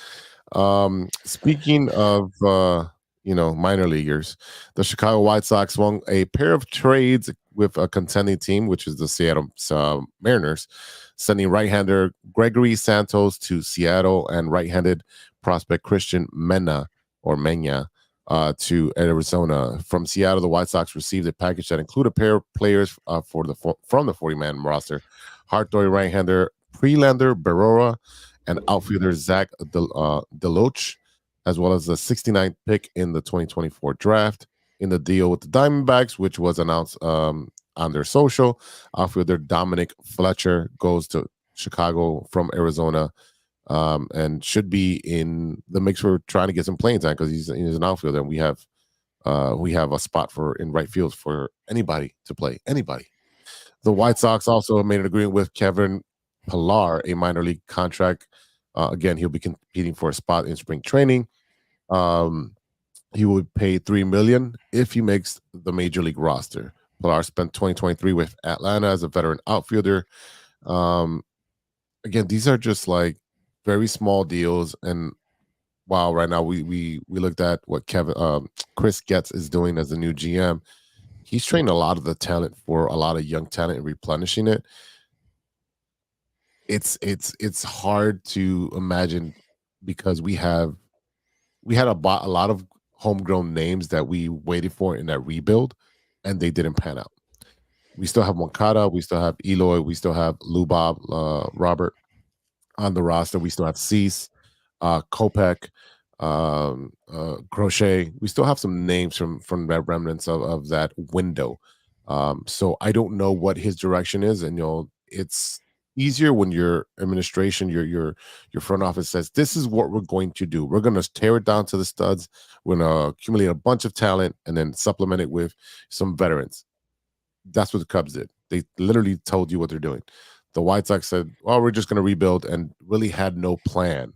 Speaking of minor leaguers, the Chicago White Sox won a pair of trades with a contending team, which is the Seattle Mariners, sending right-hander Gregory Santos to Seattle and right-handed prospect Christian Mena to Arizona. From Seattle, the White Sox received a package that included a pair of players from the 40-man roster: hard-throwing right-hander Prelander Barrera and outfielder Zach Deloach, as well as the 69th pick in the 2024 draft. In the deal with the Diamondbacks, which was announced on their social, outfielder Dominic Fletcher goes to Chicago from Arizona and should be in the mix for trying to get some playing time because he's an outfielder, and we have a spot in right field for anybody to play. Anybody. The White Sox also made an agreement with Kevin Pillar, a minor league contract. Again, he'll be competing for a spot in spring training. He would pay $3 million if he makes the major league roster. Pillar spent 2023 with Atlanta as a veteran outfielder. Again, these are just like very small deals. And wow, right now we looked at what Chris Getz is doing as the new GM. He's training a lot of the talent for a lot of young talent and replenishing it. It's hard to imagine because we had a lot of homegrown names that we waited for in that rebuild, and they didn't pan out. We still have Moncada, we still have Eloy, we still have Lubob, Robert on the roster. We still have Cease, Kopech, Crochet. We still have some names from that remnants of that window. So I don't know what his direction is, and it's easier when your administration, your front office says, this is what we're going to do. We're going to tear it down to the studs. We're going to accumulate a bunch of talent and then supplement it with some veterans. That's what the Cubs did. They literally told you what they're doing. The White Sox said, well, we're just going to rebuild, and really had no plan.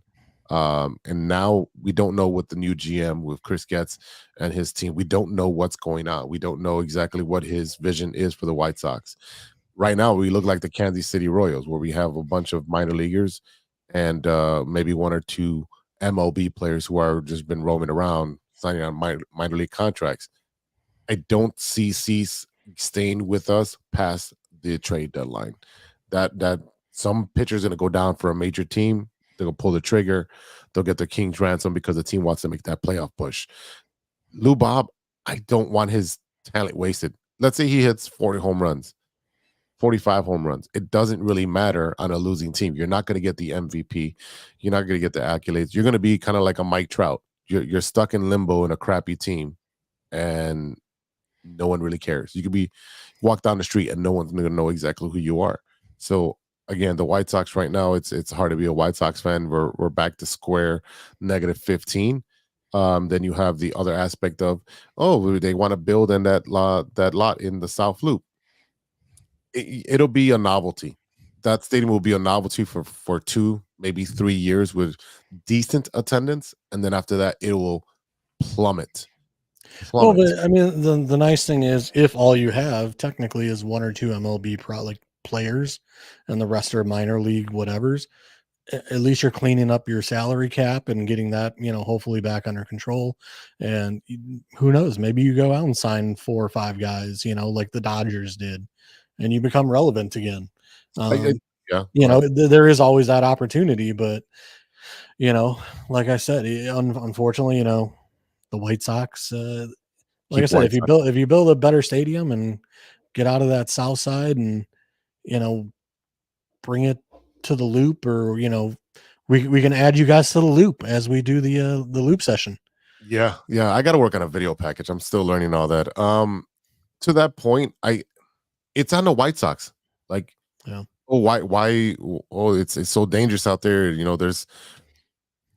And now we don't know what the new GM with Chris Getz and his team, we don't know what's going on. We don't know exactly what his vision is for the White Sox. Right now, we look like the Kansas City Royals, where we have a bunch of minor leaguers and maybe one or two MLB players who are just been roaming around signing on minor league contracts. I don't see Cease staying with us past the trade deadline. That some pitcher's going to go down for a major team. They're going to pull the trigger. They'll get the king's ransom because the team wants to make that playoff push. Lubob, I don't want his talent wasted. Let's say he hits 40 home runs, 45 home runs. It doesn't really matter on a losing team. You're not going to get the MVP. You're not going to get the accolades. You're going to be kind of like a Mike Trout. You're stuck in limbo in a crappy team, and no one really cares. You could walk down the street and no one's going to know exactly who you are. So again, the White Sox right now, it's hard to be a White Sox fan. We're back to square -15. Then you have the other aspect of, they want to build in that lot in the South Loop. It'll be a novelty. That stadium will be a novelty for 2, maybe 3 years with decent attendance, and then after that, it will plummet. Well, but I mean, the nice thing is, if all you have technically is 1 or 2 MLB players, and the rest are minor league whatevers, at least you're cleaning up your salary cap and getting that, hopefully back under control. And who knows, maybe you go out and sign 4 or 5 guys, like the Dodgers did, and you become relevant again. There is always that opportunity, but like I said, unfortunately, the White Sox, like I said, if you build a better stadium and get out of that South Side and bring it to the Loop, or we can add you guys to the Loop as we do the Loop session. Yeah, I got to work on a video package. I'm still learning all that. To that point, it's on the White Sox. Like, why? Oh, it's so dangerous out there.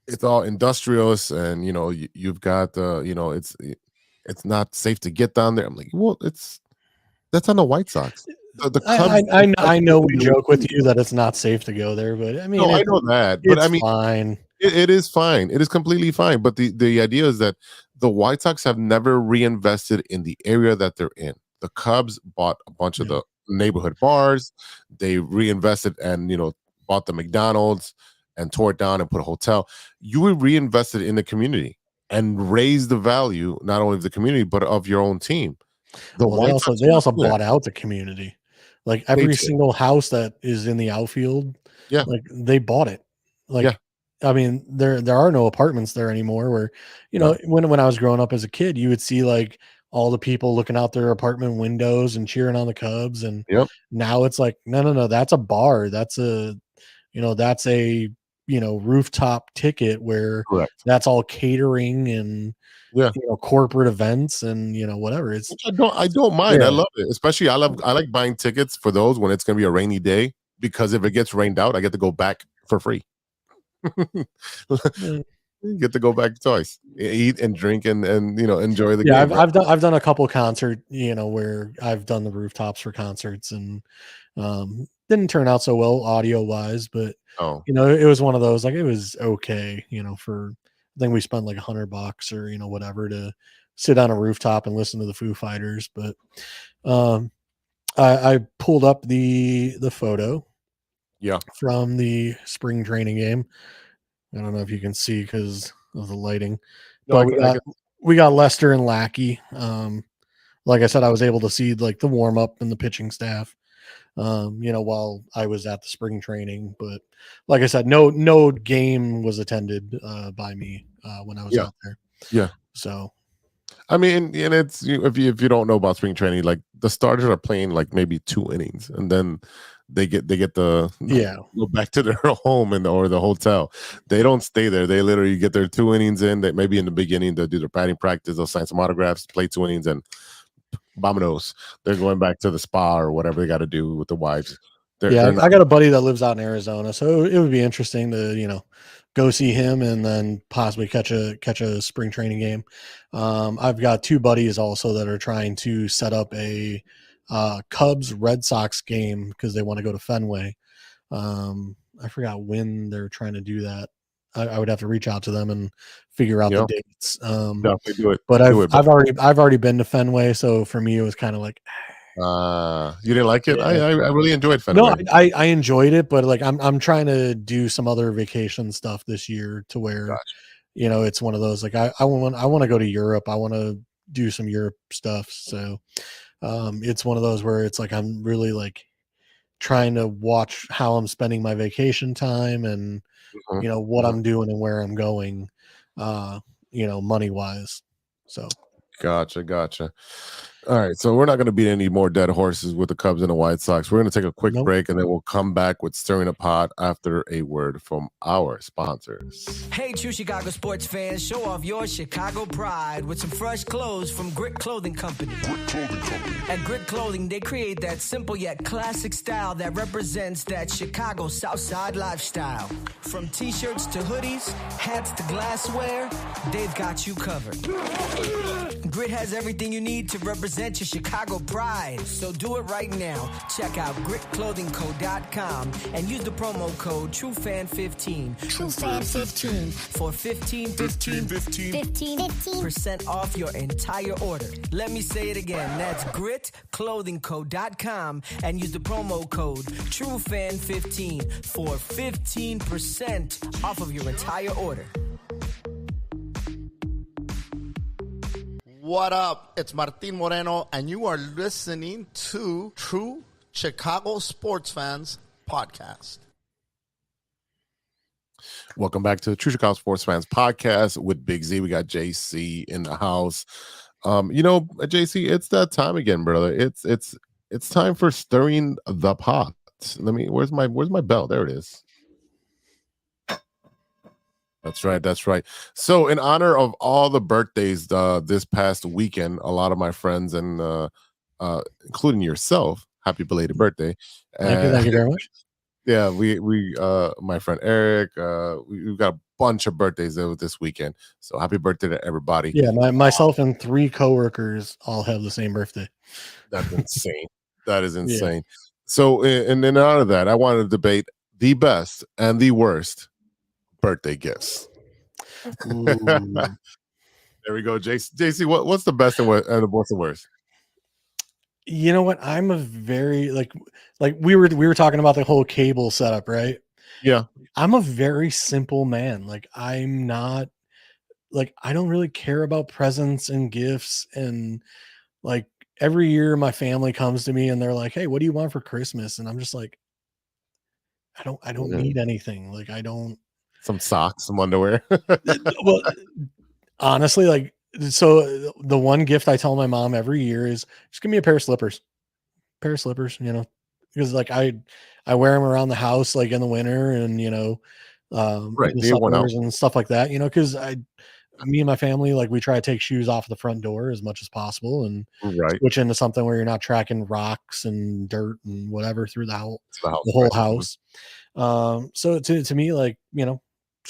It's all industrious, and you've got it's not safe to get down there. I'm like, well, that's on the White Sox. The Cubs, I know we joke with you that it's not safe to go there, but I mean, I know that, but I mean, fine. It is fine. It is completely fine. But the idea is that the White Sox have never reinvested in the area that they're in. The Cubs bought a bunch of the neighborhood bars. They reinvested and bought the McDonald's and tore it down and put a hotel. You reinvested in the community and raised the value not only of the community but of your own team. They also bought out the community. Like every single house that is in the outfield, like they bought it. I mean, there are no apartments there anymore. Where when I was growing up as a kid, you would see like all the people looking out their apartment windows and cheering on the Cubs, and now it's like no, that's a bar. That's a rooftop ticket where that's all catering and corporate events and whatever. It's I don't mind. I love it. Especially I like buying tickets for those when it's gonna be a rainy day, because if it gets rained out, I get to go back for free. You get to go back twice, eat and drink and enjoy the Yeah, game. I've done a couple concert, where I've done the rooftops for concerts, and didn't turn out so well audio wise, but Oh, it was one of those, like, it was okay, for I think we spent like $100 or whatever to sit on a rooftop and listen to the Foo Fighters. But I pulled up the photo yeah. from the spring training game. I don't know if you can see because of the lighting, No, but we got Lester and Lackey. Like I said, I was able to see like the warm up and the pitching staff, while I was at the spring training. But like I said, no game was attended by me when I was out there. Yeah. So, I mean, and it's if you don't know about spring training, like the starters are playing like maybe 2 innings, and then they get the go back to their home or the hotel. They don't stay there. They literally get their 2 innings in. That maybe in the beginning they'll do their batting practice, they'll sign some autographs, play 2 innings, and vamonos. They're going back to the spa or whatever they got to do with the wives. I got a buddy that lives out in Arizona, so it would be interesting to go see him and then possibly catch a spring training game. I've got 2 buddies also that are trying to set up a Cubs Red Sox game because they want to go to Fenway. I forgot when they're trying to do that. I would have to reach out to them and figure out the dates. Definitely do it. But I've already been to Fenway, so for me it was kind of like, you didn't like it? Yeah. I really enjoyed Fenway. No, I enjoyed it, but like I'm trying to do some other vacation stuff this year to where it's one of those, like I want to go to Europe. I want to do some Europe stuff. So it's one of those where it's like I'm really like trying to watch how I'm spending my vacation time and what I'm doing and where I'm going, money wise. So Gotcha. All right, so we're not going to beat any more dead horses with the Cubs and the White Sox. We're going to take a quick break, and then we'll come back with Stirring the Pot after a word from our sponsors. Hey, true Chicago sports fans, show off your Chicago pride with some fresh clothes from Grit Clothing Company. At Grit Clothing, they create that simple yet classic style that represents that Chicago Southside lifestyle. From t-shirts to hoodies, hats to glassware, they've got you covered. Grit has everything you need to represent your Chicago pride. So do it right now. Check out gritclothingco.com and use the promo code TrueFan15. TrueFan15 for 15% off your entire order. Let me say it again. That's gritclothingco.com and use the promo code TrueFan15 for 15% off of your entire order. What up? It's Martin Moreno, and you are listening to True Chicago Sports Fans Podcast. Welcome back to the True Chicago Sports Fans Podcast with Big Z. We got JC in the house. JC, it's that time again, brother. It's time for Stirring the Pot. Where's my bell? There it is. That's right. So in honor of all the birthdays this past weekend, a lot of my friends and including yourself, happy belated birthday. Thank you very much. Yeah, we my friend Eric, we've got a bunch of birthdays this weekend. So happy birthday to everybody. Yeah, myself and 3 coworkers all have the same birthday. That's insane. That is insane. Yeah. So in honor of that, I wanted to debate the best and the worst birthday gifts. There we go, JC. What's the best and what's the worst? You know what? I'm a very like we were talking about the whole cable setup, right? Yeah. I'm a very simple man. Like I'm not like I don't really care about presents and gifts, and like every year my family comes to me and they're like, "Hey, what do you want for Christmas?" And I'm just like, I don't need anything. Like I don't. Some socks, some underwear. Well, honestly, like, so the one gift I tell my mom every year is just give me a pair of slippers, because like I wear them around the house, like in the winter and, right, the summers and stuff like that, because me and my family, like we try to take shoes off the front door as much as possible and switch into something where you're not tracking rocks and dirt and whatever through the whole house. So to me, like,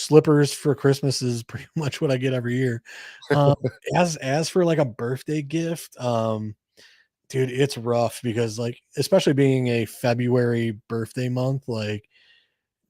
slippers for Christmas is pretty much what I get every year. Um, as for like a birthday gift, dude, it's rough because like, especially being a February birthday month, like,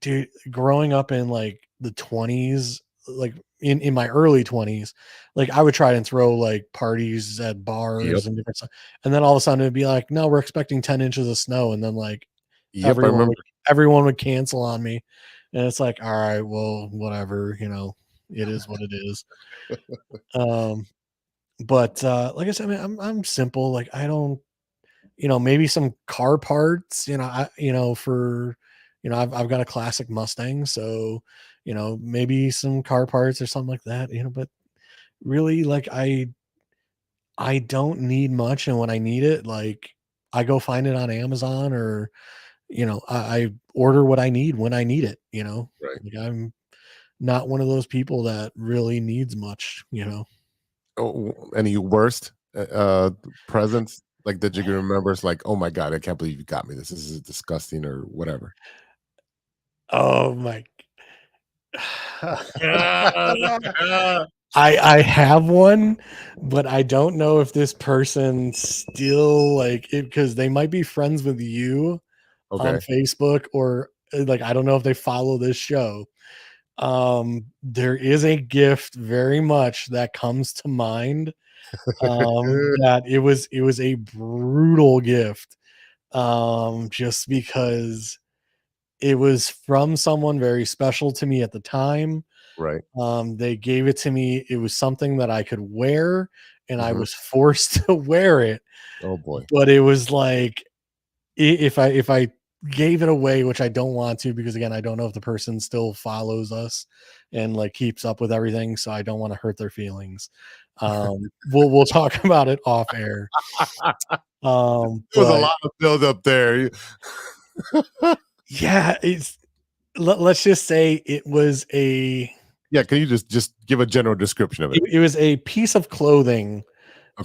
dude, growing up in like the 20s, like in my early 20s, like I would try and throw like parties at bars Yep. and different stuff. And then all of a sudden it'd be like, no, we're expecting 10 inches of snow. And then like Yep, I everyone remember. everyone would cancel on me. And it's like, all right, well, whatever, it is what it is. Um, but like I said, I mean, I'm simple. Like I don't, maybe some car parts, I've got a classic Mustang, so maybe some car parts or something like that, but really like I don't need much, and when I need it, like I go find it on Amazon, or I order what I need when I need it. Right. Like I'm not one of those people that really needs much. Oh, any worst presents like that you can remember? It's like, oh my god, I can't believe you got me this. This is disgusting or whatever. Oh my. I have one, but I don't know if this person still like it, because they might be friends with you on Okay. Facebook, or like I don't know if they follow this show. There is a gift very much that comes to mind. That it was a brutal gift. Just because it was from someone very special to me at the time. Right. They gave it to me. It was something that I could wear, and I Mhm. was forced to wear it. Oh boy. But it was like if I gave it away, which I don't want to, because again, I don't know if the person still follows us and like keeps up with everything, so I don't want to hurt their feelings. We'll talk about it off air. There was a But lot of build up there. yeah, let's just say it was Yeah, can you just give a general description of it? it was a piece of clothing.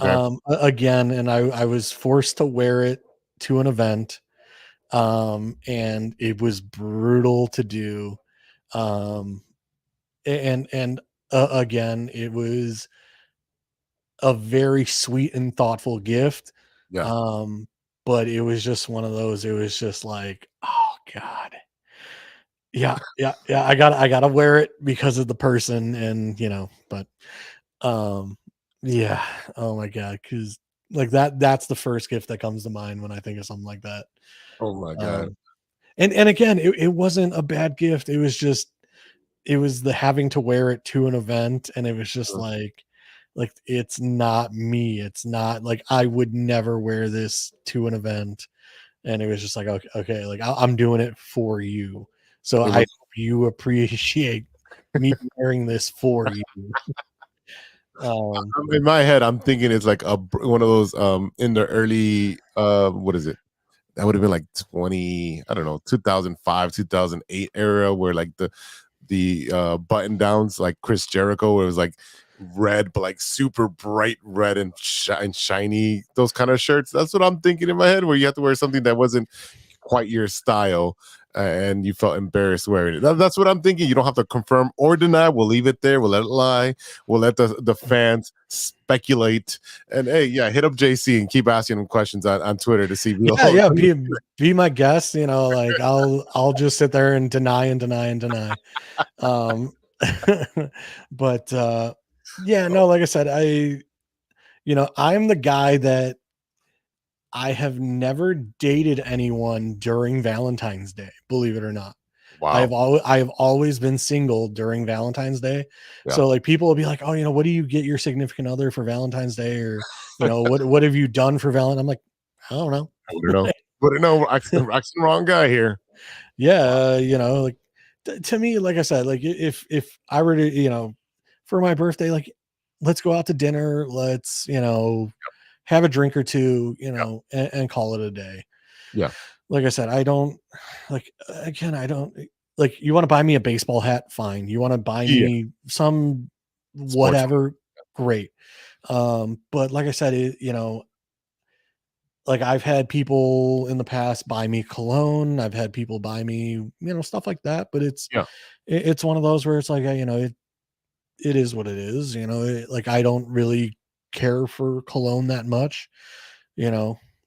Okay. Again, and I was forced to wear it to an event. And it was brutal to do. Um, and again, it was a very sweet and thoughtful gift. Yeah. But it was just one of those. It was just like, oh God. Yeah. I gotta wear it because of the person, and but yeah. Oh my God. Cause like that's the first gift that comes to mind when I think of something like that. Oh my god. And again, it wasn't a bad gift. It was just it was the having to wear it to an event, and it was just like it's not me. It's not like I would never wear this to an event. And it was just like, okay, like I'm doing it for you. So It I was- hope you appreciate me wearing this for you. In my head, I'm thinking it's like one of those in the early what is it? That would have been like 2005, 2008 era, where like the button downs like Chris Jericho, where it was like red, but like super bright red and shiny, those kind of shirts. That's what I'm thinking in my head, where you have to wear something that wasn't quite your style, and you felt embarrassed wearing it. That's what I'm thinking. You don't have to confirm or deny. We'll leave it there. We'll let it lie. We'll let the fans speculate. And hey, yeah, hit up JC and keep asking him questions on Twitter to see. Be my guest. Like I'll just sit there and deny and deny and deny. But yeah, no, like I said, I'm the guy that I have never dated anyone during Valentine's Day, believe it or not. Wow. I have always been single during Valentine's Day. Yeah. So like people will be like, oh, what do you get your significant other for Valentine's Day? Or, what have you done for Valentine's? I'm like, I don't know. But no, I'm the wrong guy here. Yeah. Like to me, like I said, like if I were to, for my birthday, like let's go out to dinner. Let's, have a drink or two, and call it a day. Yeah. Like I said, I don't like, again, I don't like, you want to buy me a baseball hat? Fine. You want to buy me some whatever? Great. But like I said, like I've had people in the past buy me cologne. I've had people buy me, stuff like that. But it's one of those where it's like, it is what it is. Like I don't really care for cologne that much,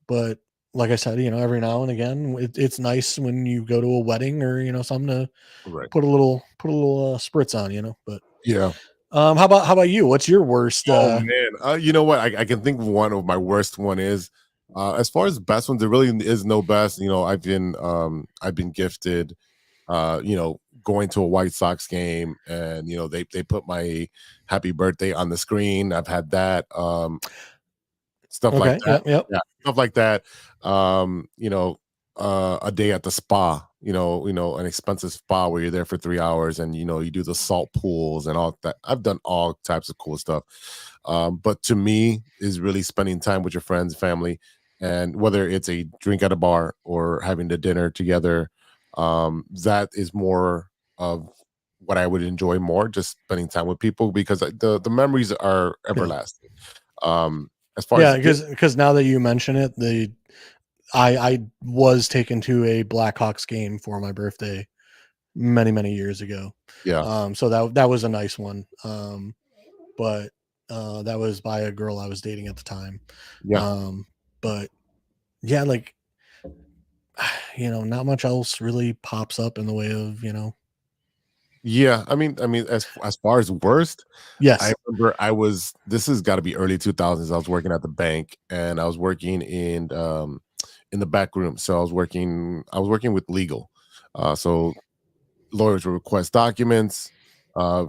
but like I said, every now and again, it's nice when you go to a wedding or, something to Right. put a little spritz on, but Yeah. how about you? What's your worst? Oh man, you know what? I can think of one of my worst one is as far as best ones, there really is no best. I've been gifted, going to a White Sox game, and they put my happy birthday on the screen. I've had that, stuff like Okay. that. Yep. Yeah, stuff like that. A day at the spa. An expensive spa where you're there for 3 hours and you do the salt pools and all that. I've done all types of cool stuff. But to me is really spending time with your friends, family, and whether it's a drink at a bar or having the dinner together, that is more of what I would enjoy more, just spending time with people because the memories are everlasting. As far as because now that you mention it, I was taken to a Blackhawks game for my birthday many years ago. Yeah. So that was a nice one. But that was by a girl I was dating at the time. Yeah. But yeah, like not much else really pops up in the way of Yeah, I mean, as far as worst, Yes. I remember this has got to be early 2000s. I was working at the bank, and I was working in the back room. So I was working with legal. So lawyers would request documents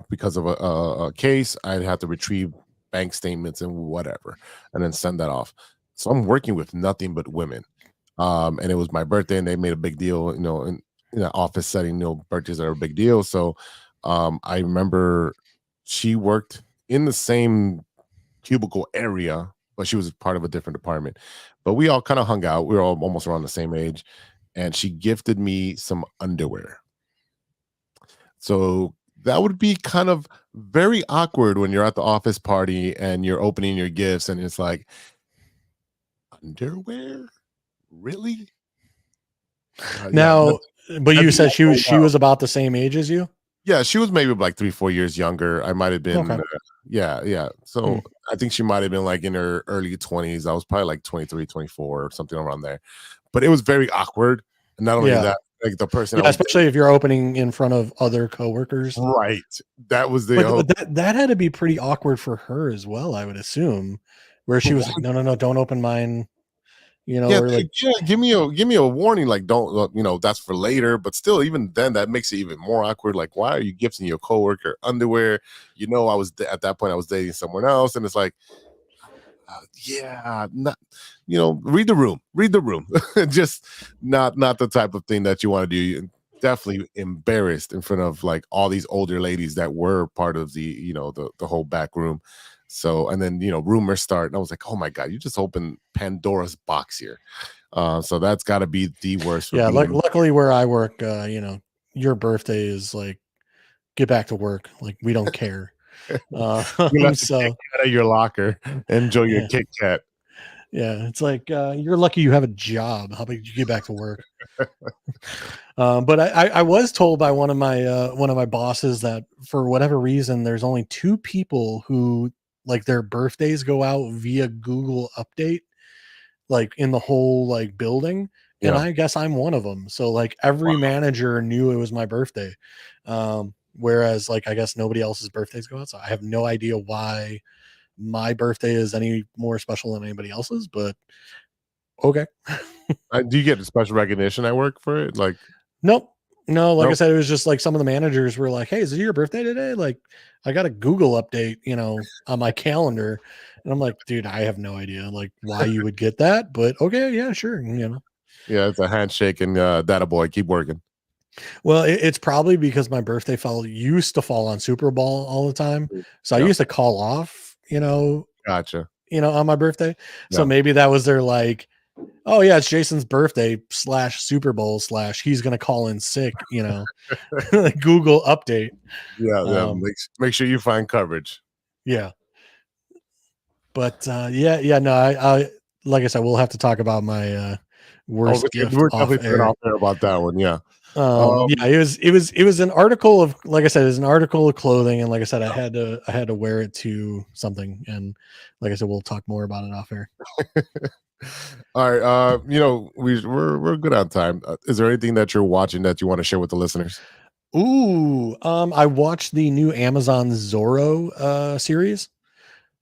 because of a case. I'd have to retrieve bank statements and whatever, and then send that off. So I'm working with nothing but women, and it was my birthday, and they made a big deal, in an office setting. Birthdays are a big deal. So I remember she worked in the same cubicle area, but she was part of a different department. But we all kind of hung out. We were all almost around the same age, and she gifted me some underwear. So that would be kind of very awkward when you're at the office party and you're opening your gifts, and it's like, underwear? Really? Now, but you said she was wow. about the same age as you? Yeah, she was maybe like 3-4 years younger. I might have been, Okay. Yeah. So I think she might have been like in her early 20s. I was probably like 23, 24 or something around there. But it was very awkward. And not only that, like the person, especially if you're opening in front of other coworkers, right? That was but that had to be pretty awkward for her as well, I would assume, where she was like, no, don't open mine. Or like, give me a warning, like don't, that's for later. But still, even then, that makes it even more awkward. Like, why are you gifting your coworker underwear? I was at that point I was dating someone else, and it's like, not, read the room. Just not the type of thing that you want to do. You're definitely embarrassed in front of like all these older ladies that were part of the the whole back room. So, and then, rumors start, and I was like, oh my God, you just opened Pandora's box here. So that's got to be the worst. Yeah. Luckily where I work, your birthday is like, get back to work. Like, we don't care. So out of your locker, enjoy your Kit Kat. Yeah. It's like, you're lucky you have a job. How about you get back to work? But I was told by one of my bosses that for whatever reason, there's only 2 people who like their birthdays go out via Google Update, like in the whole like building. And I guess I'm one of them. So like every manager knew it was my birthday. Whereas like, I guess nobody else's birthdays go out. So I have no idea why my birthday is any more special than anybody else's, but okay. Do you get a special recognition at work for it? Like, nope. No, like I said, it was just like some of the managers were like, hey, is it your birthday today? Like, I got a Google update, on my calendar. And I'm like, dude, I have no idea like why you would get that, but okay, yeah, sure. Yeah, it's a handshake and data boy, keep working. Well, it's probably because my birthday used to fall on Super Bowl all the time. So I used to call off, Gotcha. On my birthday. So maybe that was their like, oh yeah, it's Jason's birthday / Super Bowl / he's going to call in sick, Google update. Yeah. Make sure you find coverage. Yeah. But no, like I said, we'll have to talk about my worst gift we're off definitely air. off air about that one. Yeah. Yeah, it was an article of, like I said, it's an article of clothing, and like I said, I had to wear it to something, and like I said, we'll talk more about it off air. All right. We're good on time. Is there anything that you're watching that you want to share with the listeners? Ooh, I watched the new Amazon Zorro series,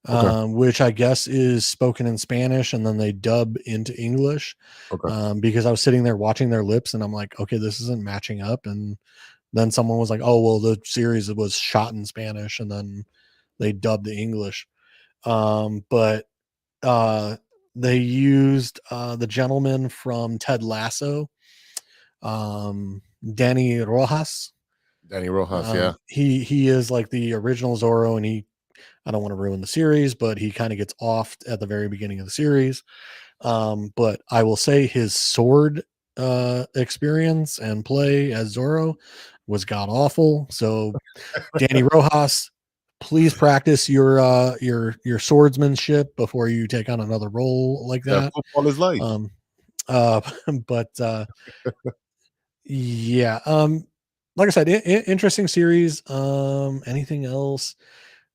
which I guess is spoken in Spanish and then they dub into English. Okay. Because I was sitting there watching their lips and I'm like, okay, this isn't matching up. And then someone was like, oh, well, the series was shot in Spanish and then they dubbed the English. But they used the gentleman from Ted Lasso, Danny Rojas. Danny Rojas, yeah. He is like the original Zorro, and I don't want to ruin the series, but he kind of gets off at the very beginning of the series. But I will say his sword experience and play as Zorro was god awful. So Danny Rojas, please practice your swordsmanship before you take on another role like that. Football is life. But yeah, like I said, interesting series. Anything else?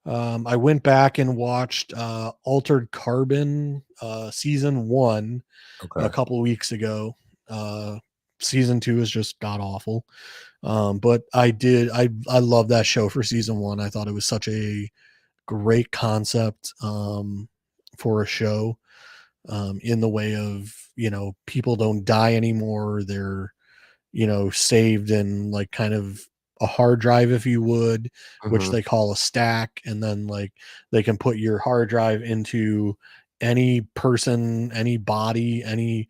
I went back and watched Altered Carbon season 1 a couple of weeks ago. Season 2 is just god awful. But I love that show for season 1. I thought it was such a great concept for a show, in the way of, people don't die anymore. They're, saved in like kind of a hard drive, if you would, which they call a stack. And then like they can put your hard drive into any person, any body,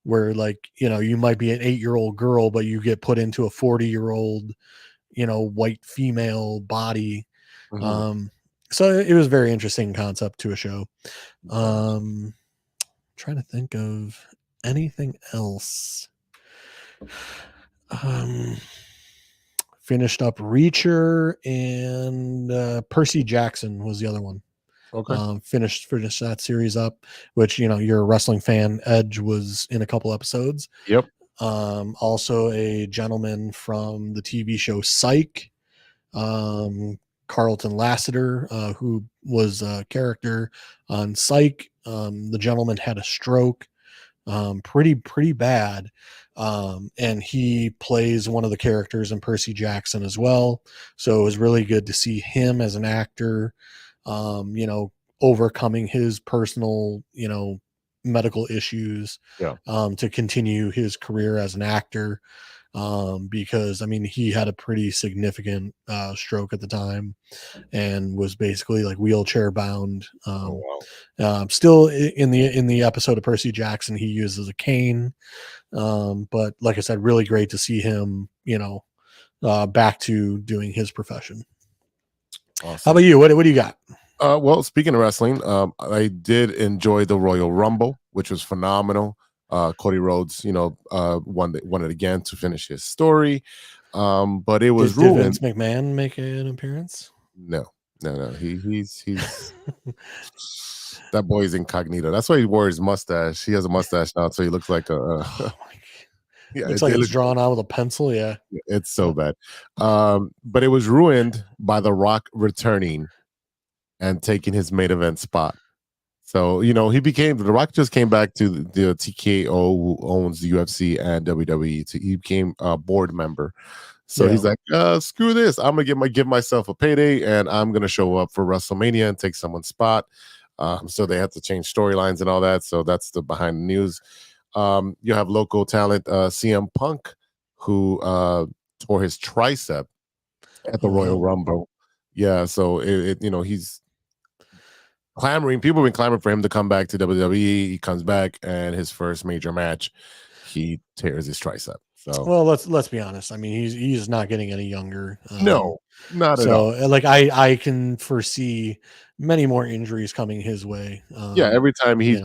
where like, you might be an 8-year-old girl, but you get put into a 40-year-old, white female body. So it was a very interesting concept to a show. Trying to think of anything else. Finished up Reacher, and Percy Jackson was the other one. Okay. Finished that series up, which, you're a wrestling fan. Edge was in a couple episodes. Yep. Also a gentleman from the TV show Psych, Carlton Lassiter, who was a character on Psych. The gentleman had a stroke, pretty bad. And he plays one of the characters in Percy Jackson as well. So it was really good to see him as an actor, overcoming his personal, medical issues, to continue his career as an actor. Because I mean, he had a pretty significant stroke at the time and was basically like wheelchair bound. Still in the episode of Percy Jackson, he uses a cane. But like I said, really great to see him, back to doing his profession. Awesome. How about you? What do you got? Well, speaking of wrestling, I did enjoy the Royal Rumble, which was phenomenal. Cody Rhodes, won it again to finish his story. But it was did Vince McMahon make an appearance? No. He's that boy's incognito. That's why he wore his mustache. He has a mustache now, so he looks like looks like it's drawn out with a pencil. Yeah, it's so bad. But it was ruined by The Rock returning and taking his main event spot. So, The Rock just came back to the TKO, who owns the UFC and WWE. He became a board member. So he's like, screw this. I'm going to give myself a payday, and I'm going to show up for WrestleMania and take someone's spot. So they have to change storylines and all that. So that's the behind the news. You have local talent, CM Punk, who tore his tricep at the Royal Rumble. Yeah, so he's clamoring. People have been clamoring for him to come back to WWE. He comes back, and his first major match, he tears his tricep. So, well, let's be honest. I mean, he's not getting any younger. No, not at all. So, like, I can foresee many more injuries coming his way. Every time he's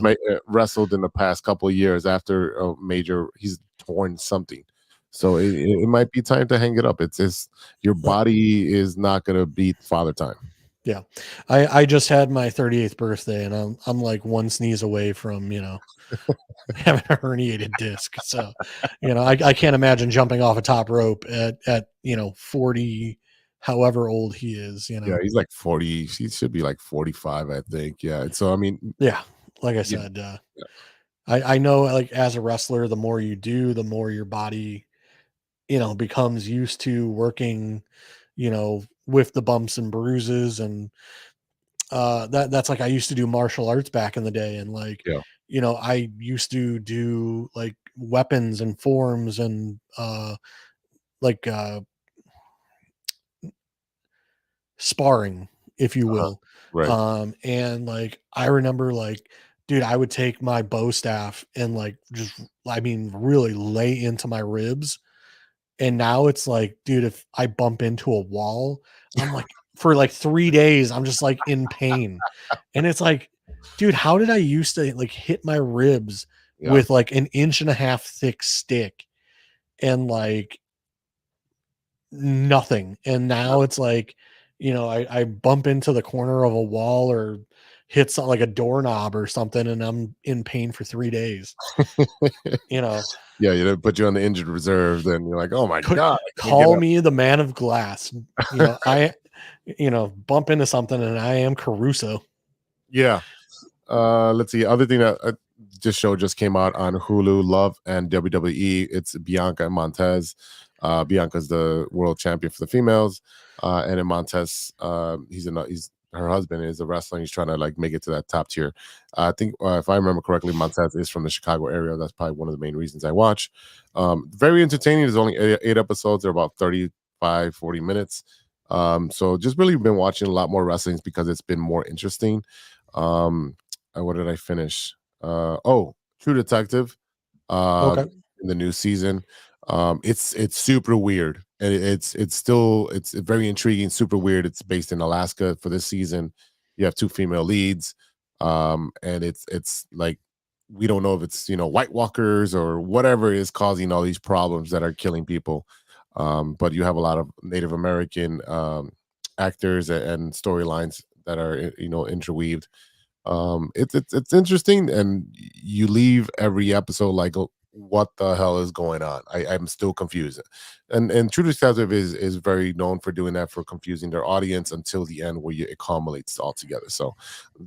wrestled in the past couple of years after a major, he's torn something. So it might be time to hang it up. It's your body is not going to beat Father Time. Yeah. I just had my 38th birthday, and I'm like one sneeze away from, having a herniated disc. So, I can't imagine jumping off a top rope at 40, however old he is, Yeah, he's like 40. He should be like 45, I think. Yeah. So I mean, Yeah. Like I yeah, said, yeah. I know, like, as a wrestler, the more you do, the more your body, becomes used to working, with the bumps and bruises. And that's like, I used to do martial arts back in the day, and like, Yeah. I used to do like weapons and forms and like sparring, if you Uh-huh. will. Right. And like, I remember, like, dude, I would take my bow staff and like really lay into my ribs. And now it's like, dude, if I bump into a wall, I'm like, for like 3 days, I'm just like in pain. And it's like, dude, how did I used to like hit my ribs Yeah. with like an 1.5 inch thick stick and like nothing? And now it's like, I bump into the corner of a wall or hit something like a doorknob or something, and I'm in pain for 3 days. You know, Yeah, they put you on the injured reserve, then you're like, oh my God, I can't get call up. me the man of glass. I bump into something and I am Caruso. Yeah. Let's see. Other thing that this show just came out on Hulu, Love and WWE. It's Bianca and Montez. Bianca's the world champion for the females, and then Montez, he's her husband is a wrestler. And he's trying to like make it to that top tier. I think if I remember correctly, Montez is from the Chicago area. That's probably one of the main reasons I watch. Very entertaining. There's only eight episodes. They're about 35-40 minutes. So just really been watching a lot more wrestlings because it's been more interesting. What did I finish? True Detective. Okay. In the new season. It's super weird, and it's very intriguing, super weird. It's based in Alaska for this season. You have two female leads, and it's like we don't know if it's White Walkers or whatever is causing all these problems that are killing people. But you have a lot of Native American actors and storylines that are interweaved. It's interesting, and you leave every episode like, what the hell is going on? I'm still confused. And True Detective is very known for doing that, for confusing their audience until the end where it culminates all together. So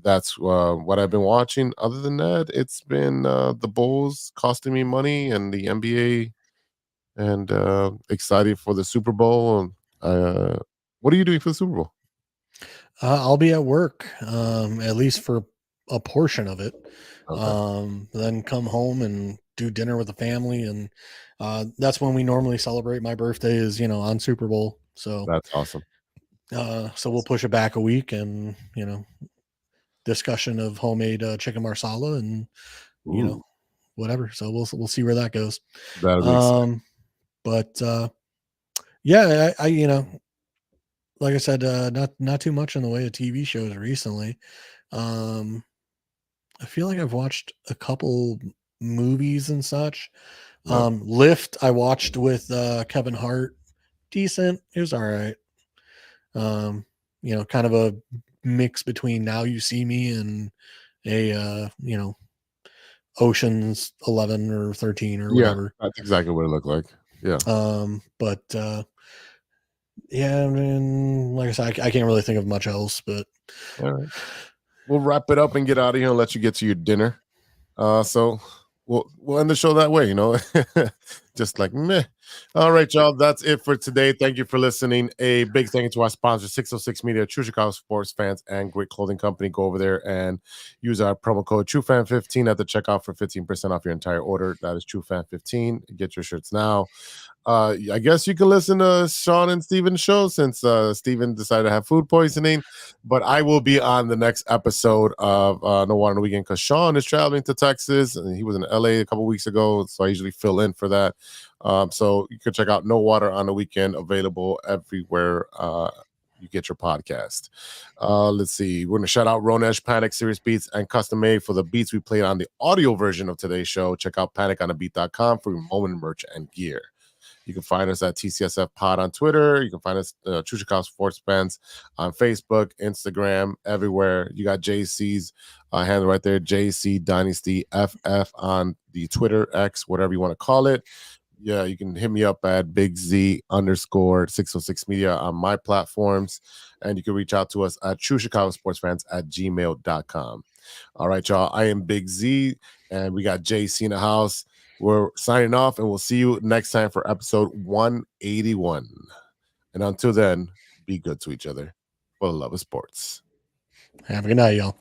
that's what I've been watching. Other than that, it's been the Bulls costing me money and the NBA, and excited for the Super Bowl. What are you doing for the Super Bowl? I'll be at work, at least for a portion of it. Okay. Then come home and do dinner with the family, and that's when we normally celebrate my birthday, is on Super Bowl. So That's awesome. so we'll push it back a week, and discussion of homemade chicken marsala, and Ooh, whatever. So we'll see where that goes. that'll be exciting. But yeah, I like I said, not too much in the way of TV shows recently. I feel like I've watched a couple movies and such. Yeah. Lift, I watched with Kevin Hart. Decent. It was all right. Kind of a mix between Now You See Me and a Ocean's 11 or 13 or Yeah, whatever. that's exactly what it looked like. Yeah. But yeah, I mean, like I said, I can't really think of much else, but All right. We'll wrap it up and get out of here and let you get to your dinner. So we'll end the show that way, just like meh. All right, y'all. That's it for today. Thank you for listening. A big thank you to our sponsor, 606 Media, True Chicago Sports Fans, and Great Clothing Company. Go over there and use our promo code TrueFan15 at the checkout for 15% off your entire order. That is TrueFan15. Get your shirts now. I guess you can listen to Sean and Steven's show, since Steven decided to have food poisoning. But I will be on the next episode of No Water on the Weekend, because Sean is traveling to Texas, and he was in LA a couple weeks ago, so I usually fill in for that. So you can check out No Water on the Weekend, available everywhere you get your podcast. Let's see. We're going to shout out Ronesh Panic, Serious Beats, and Custom Made for the beats we played on the audio version of today's show. Check out paniconthebeat.com for your moment merch and gear. You can find us at TCSF Pod on Twitter. You can find us True Chicago Sports Fans on Facebook, Instagram, everywhere. You got JC's handle right there, JC Dynasty FF on the Twitter, X, whatever you want to call it. Yeah, you can hit me up at Big Z _606 Media on my platforms. And you can reach out to us at True Chicago Sports Fans at gmail.com. All right, y'all. I am Big Z, and we got JC in the house. We're signing off, and we'll see you next time for episode 181. And until then, be good to each other for the love of sports. Have a good night, y'all.